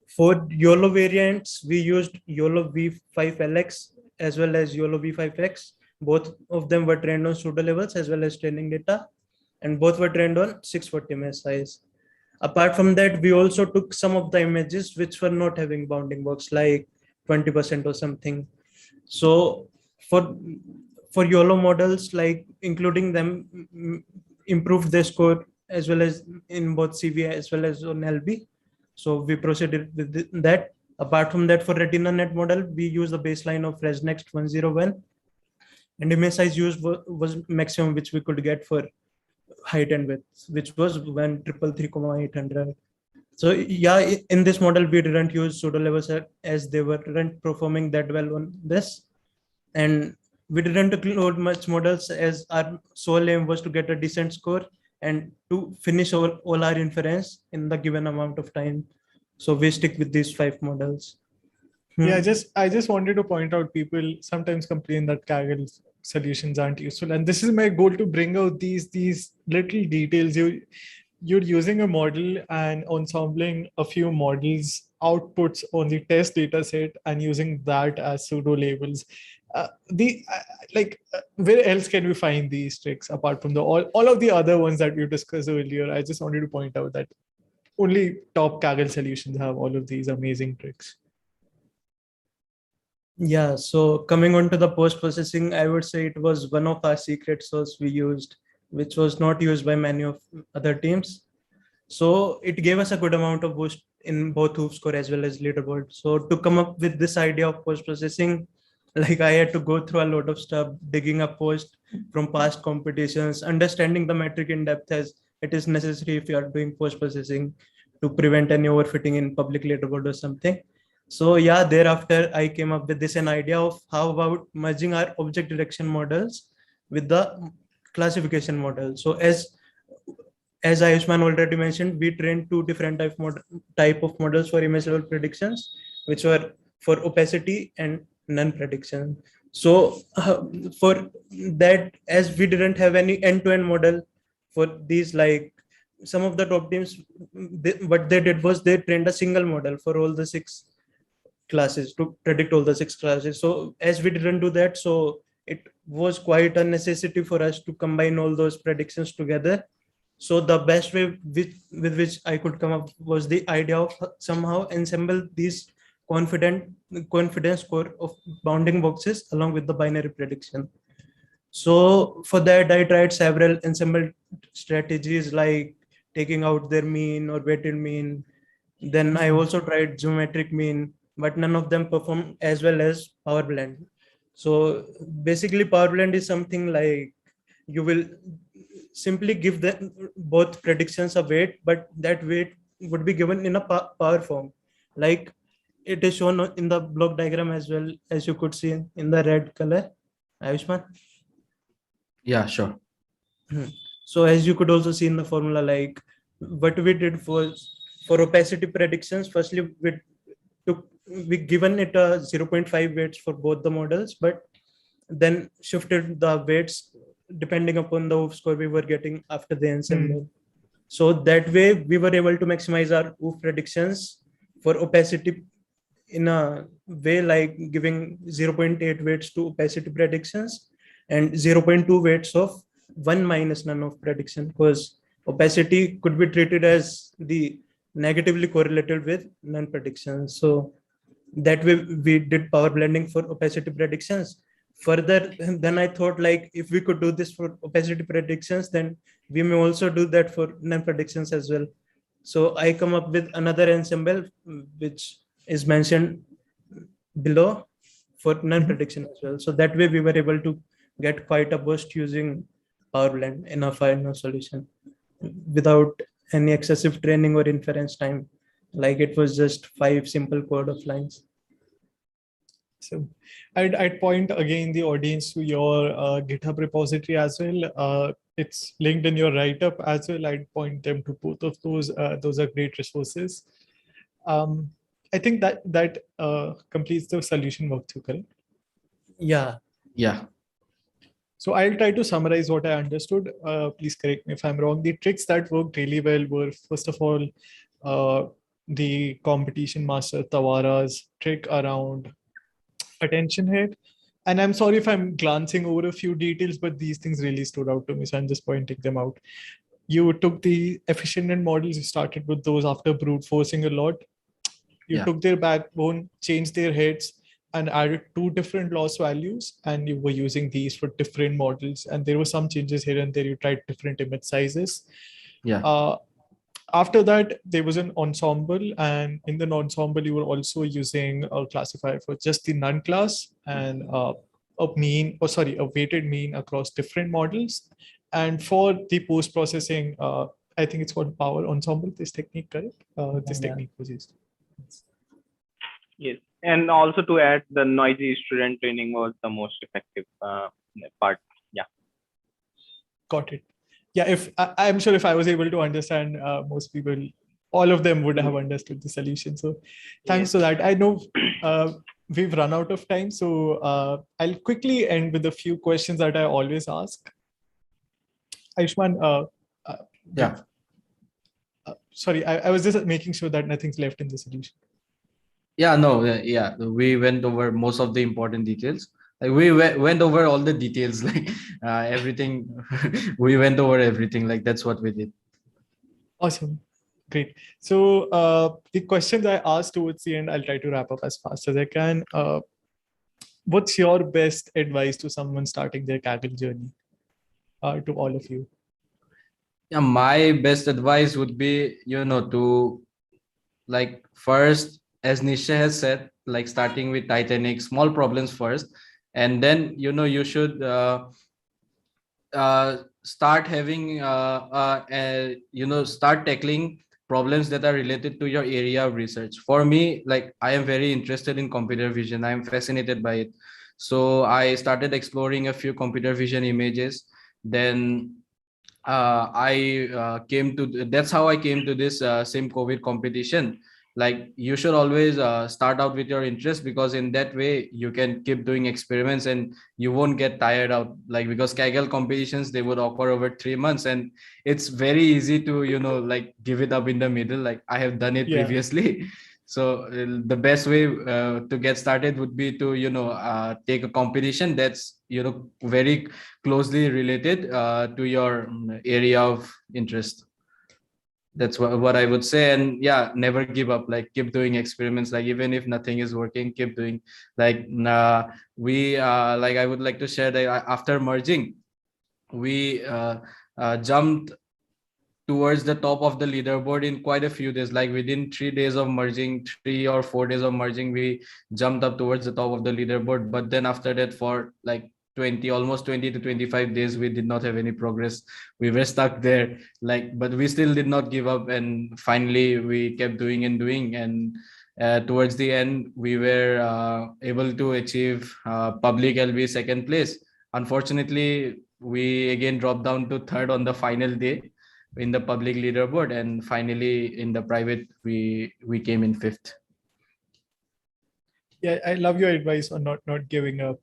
For YOLO variants, we used YOLO V5LX as well as YOLO V5X. Both of them were trained on pseudo levels as well as training data, and both were trained on 640 image size. Apart from that, we also took some of the images which were not having bounding box, like 20% or something. So for YOLO models, like including them improved their score as well as in both CV as well as on LB. So we proceeded with that. Apart from that, for retina net model, we use the baseline of ResNext 101, and image size used was maximum which we could get for height and width, which was 1,333,800. So yeah, in this model, we didn't use pseudo levels as they weren't performing that well on this. And we didn't include much models as our sole aim was to get a decent score and to finish all our inference in the given amount of time. So we stick with these 5 models. Yeah, I just wanted to point out, people sometimes complain that Kaggle solutions aren't useful, and this is my goal, to bring out these little details. You're using a model and ensembling a few models outputs on the test data set and using that as pseudo labels. Where else can we find these tricks apart from all of the other ones that we discussed earlier? I just wanted to point out that only top Kaggle solutions have all of these amazing tricks. Yeah, so coming on to the post-processing, I would say it was one of our secret sauce we used, which was not used by many of other teams. So it gave us a good amount of boost in both hoop score as well as leaderboard. So to come up with this idea of post-processing, Like I had to go through a lot of stuff, digging up post from past competitions, understanding the metric in depth as it is necessary if you are doing post processing to prevent any overfitting in public leaderboard or something. So yeah, thereafter I came up with this an idea of how about merging our object detection models with the classification model. So as Ayushman already mentioned, we trained two different type of models for image level predictions, which were for opacity and non-prediction. So for that, as we didn't have any end-to-end model for these, like some of the top teams, what they did was they trained a single model for all the six classes to predict all the six classes. So as we didn't do that, so it was quite a necessity for us to combine all those predictions together. So the best way with which I could come up was the idea of somehow ensemble these confidence score of bounding boxes along with the binary prediction. So for that, I tried several ensemble strategies like taking out their mean or weighted mean. Then I also tried geometric mean, but none of them perform as well as power blend. So basically, power blend is something like you will simply give them both predictions a weight, but that weight would be given in a power form. Like it is shown in the block diagram as well, as you could see in the red color. Ayushman? Yeah, sure. So as you could also see in the formula, like what we did was for opacity predictions, firstly we given it a 0.5 weights for both the models, but then shifted the weights depending upon the OOF score we were getting after the ensemble. So that way we were able to maximize our OOF predictions for opacity in a way like giving 0.8 weights to opacity predictions and 0.2 weights of 1 minus none of prediction, because opacity could be treated as the negatively correlated with none predictions. So that way we did power blending for opacity predictions. Further, then I thought like if we could do this for opacity predictions, then we may also do that for none predictions as well. So I come up with another ensemble which is mentioned below for none prediction as well. So that way we were able to get quite a boost using power blend in a final solution without any excessive training or inference time. Like it was just 5 simple code of lines. So I'd point again the audience to your GitHub repository as well. It's linked in your write-up as well. I'd point them to both of those. Those are great resources. I think that completes the solution walkthrough, correct? Yeah. Yeah. So I'll try to summarize what I understood. Please correct me if I'm wrong. The tricks that worked really well were, first of all, the competition master Tawara's trick around attention hit. And I'm sorry if I'm glancing over a few details, but these things really stood out to me. So I'm just pointing them out. You took the efficient models, you started with those after brute forcing a lot. You took their backbone, changed their heads, and added 2 different loss values. And you were using these for different models. And there were some changes here and there. You tried different image sizes. Yeah. After that, there was an ensemble, and in the ensemble, you were also using a classifier for just the none class and a weighted mean across different models. And for the post processing, I think it's called power ensemble. This technique, correct? This technique was used. Yes, and also to add, the noisy student training was the most effective part. Yeah. Got it. Yeah, I'm sure if I was able to understand, most people, all of them would have understood the solution. So thanks to that. I know we've run out of time. So I'll quickly end with a few questions that I always ask. Ayushman, sorry, I was just making sure that nothing's left in the solution. Yeah, no, yeah, we went over most of the important details. Like we went over all the details, like everything. We went over everything. Like that's what we did. Awesome. Great. So the questions I asked towards the end, I'll try to wrap up as fast as I can. What's your best advice to someone starting their Kaggle journey? To all of you. Yeah, my best advice would be, to like first, as Nischay has said, like starting with Titanic, small problems first, and then you should start having start tackling problems that are related to your area of research. For me, like, I am very interested in computer vision. I am fascinated by it. So I started exploring a few computer vision images. Then I came to that's how I came to this same COVID competition. Like, you should always start out with your interest, because in that way you can keep doing experiments and you won't get tired out. Like, because Kaggle competitions, they would occur over 3 months, and it's very easy to like give it up in the middle. Like, I have done it previously. So the best way to get started would be to take a competition that's very closely related to your area of interest. That's what I would say. And yeah, never give up. Like, keep doing experiments. Like, even if nothing is working, keep doing. Like, like, I would like to share that after merging, we jumped towards the top of the leaderboard in quite a few days. Like, within 3 days of merging, 3 or 4 days of merging, we jumped up towards the top of the leaderboard. But then after that, for like almost 20 to 25 days, we did not have any progress. We were stuck there. Like, but we still did not give up, and finally we kept doing and doing. And towards the end, we were able to achieve public LB second place. Unfortunately, we again dropped down to third on the final day in the public leaderboard, and finally in the private we came in fifth. Yeah, I love your advice on not giving up,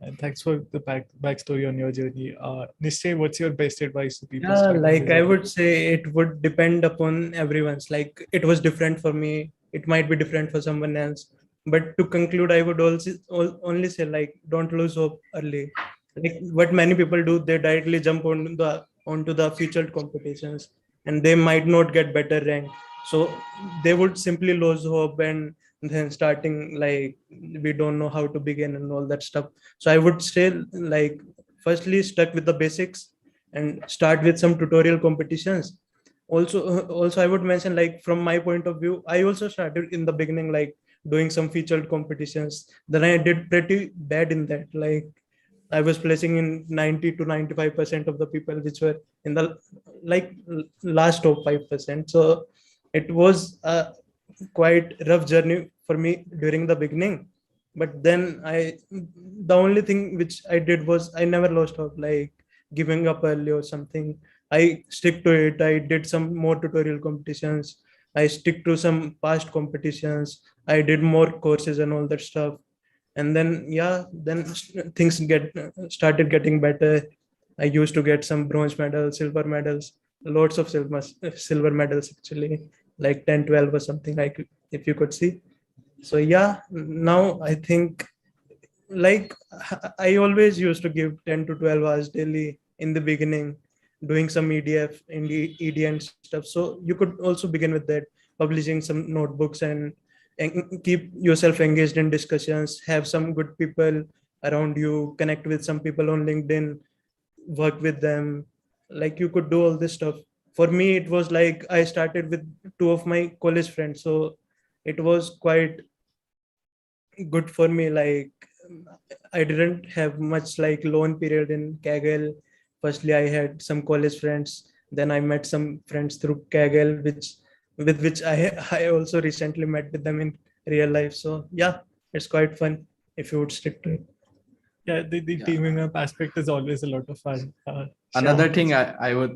and thanks for the backstory on your journey. Nischay, what's your best advice to people? Like, I would say it would depend upon everyone's. Like, it was different for me, it might be different for someone else, but to conclude, I would also only say, like, don't lose hope early. Like, what many people do, they directly jump onto the featured competitions, and they might not get better rank, so they would simply lose hope, and then starting, like, we don't know how to begin and all that stuff. So I would say, like, firstly, stuck with the basics and start with some tutorial competitions. Also I would mention, like, from my point of view, I also started in the beginning, like, doing some featured competitions. Then I did pretty bad in that. Like, I was placing in 90 to 95% of the people which were in the, like, last top 5%. So it was a quite rough journey for me during the beginning. But then the only thing which I did was I never lost hope, like giving up early or something. I stick to it. I did some more tutorial competitions. I stick to some past competitions. I did more courses and all that stuff. And then, yeah, then things started getting better. I used to get some bronze medals, silver medals, lots of silver medals, actually, like 10, 12 or something, like, if you could see. So yeah, now I think, like, I always used to give 10 to 12 hours daily in the beginning, doing some EDF and ED stuff. So you could also begin with that, publishing some notebooks, and keep yourself engaged in discussions, have some good people around you, connect with some people on LinkedIn, work with them. Like, you could do all this stuff. For me, it was like I started with two of my college friends, so it was quite good for me. Like, I didn't have much, like, loan period in Kaggle. Firstly, I had some college friends. Then I met some friends through Kaggle, which I also recently met with them in real life. So yeah, it's quite fun if you would stick to it. Yeah, the teaming up aspect is always a lot of fun. Another thing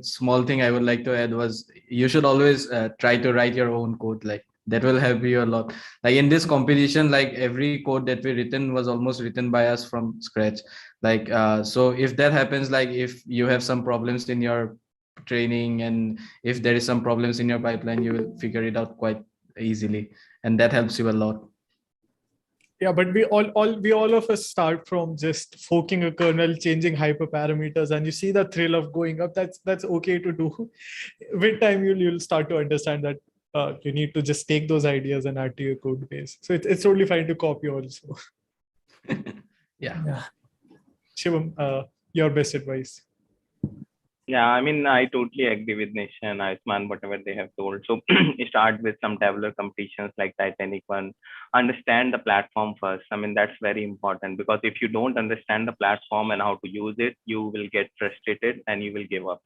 small thing I would like to add was, you should always try to write your own code. Like, that will help you a lot. Like, in this competition, like, every code that we written was almost written by us from scratch. Like, so if that happens, like, if you have some problems in your training, and if there is some problems in your pipeline, you will figure it out quite easily, and that helps you a lot. Yeah, but we all of us start from just forking a kernel, changing hyperparameters, and you see the thrill of going up. That's okay to do. With time, you'll start to understand that you need to just take those ideas and add to your code base. So it's totally fine to copy also. Yeah. Shivam, your best advice. Yeah, I mean, I totally agree with Nish and Ayushman, whatever they have told. So start with some tabular competitions like Titanic one. Understand the platform first. I mean, that's very important because if you don't understand the platform and how to use it, you will get frustrated and you will give up.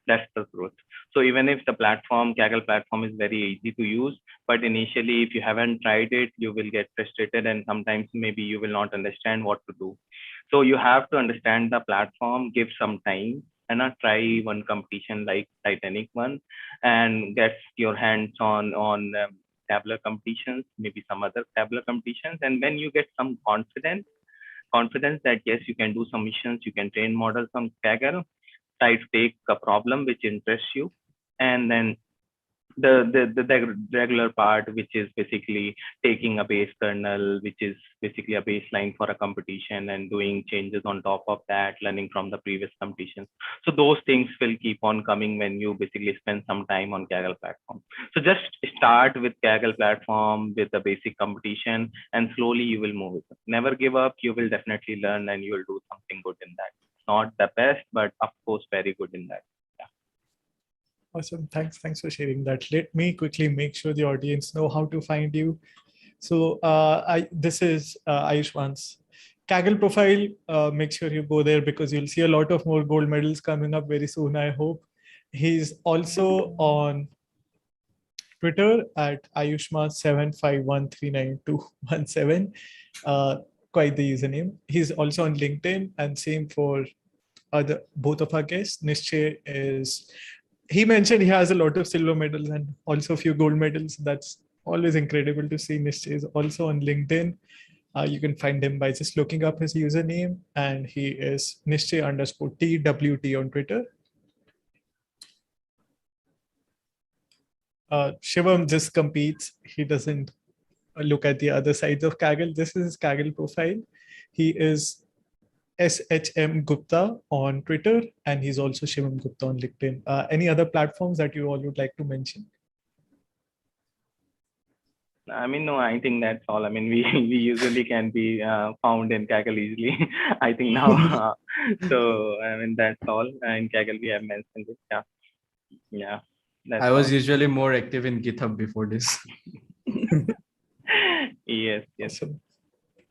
That's the truth. So even if the platform, Kaggle platform is very easy to use, but initially, if you haven't tried it, you will get frustrated and sometimes maybe you will not understand what to do. So you have to understand the platform, give some time and not try one competition like Titanic one and get your hands on tabular competitions, maybe some other tabular competitions. And when you get some confidence that yes, you can do some missions, you can train models on Kaggle, try to take a problem which interests you, and then the regular part, which is basically taking a base kernel, which is basically a baseline for a competition and doing changes on top of that, learning from the previous competitions. So those things will keep on coming when you basically spend some time on Kaggle platform. So just start with Kaggle platform with the basic competition and slowly you will move it. Never give up. You will definitely learn and you will do something good in that. Not the best, but of course, very good in that. Awesome. Thanks for sharing that. Let me quickly make sure the audience know how to find you. So this is Ayushman's Kaggle profile. Make sure you go there because you'll see a lot of more gold medals coming up very soon, I hope. He's also on Twitter at Ayushman75139217. Quite the username. He's also on LinkedIn, and same for both of our guests. Nischay is, he mentioned he has a lot of silver medals and also a few gold medals. That's always incredible to see. Nischay is also on LinkedIn. You can find him by just looking up his username, and he is Nischay_TWT on Twitter. Shivam just competes. He doesn't look at the other sides of Kaggle. This is his Kaggle profile. He is SHM Gupta on Twitter, and he's also Shivam Gupta on LinkedIn. Any other platforms that you all would like to mention? I mean, no, I think that's all. I mean, we usually can be found in Kaggle easily. I think now. So, I mean, that's all. In Kaggle, we have mentioned it. Yeah. Yeah. That's I was all. usually more active in GitHub before this. Yes. Yes. Awesome.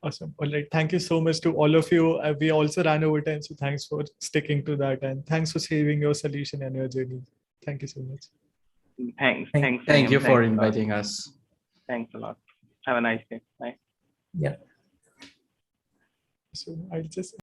Awesome. All right. Thank you so much to all of you. We also ran over time, so thanks for sticking to that, and thanks for sharing your solution and your journey. Thank you so much. Thanks. Thank Sanyam. you for Thanks a lot. inviting us. Thanks a lot. Have a nice day. Bye. Yeah. So I'll just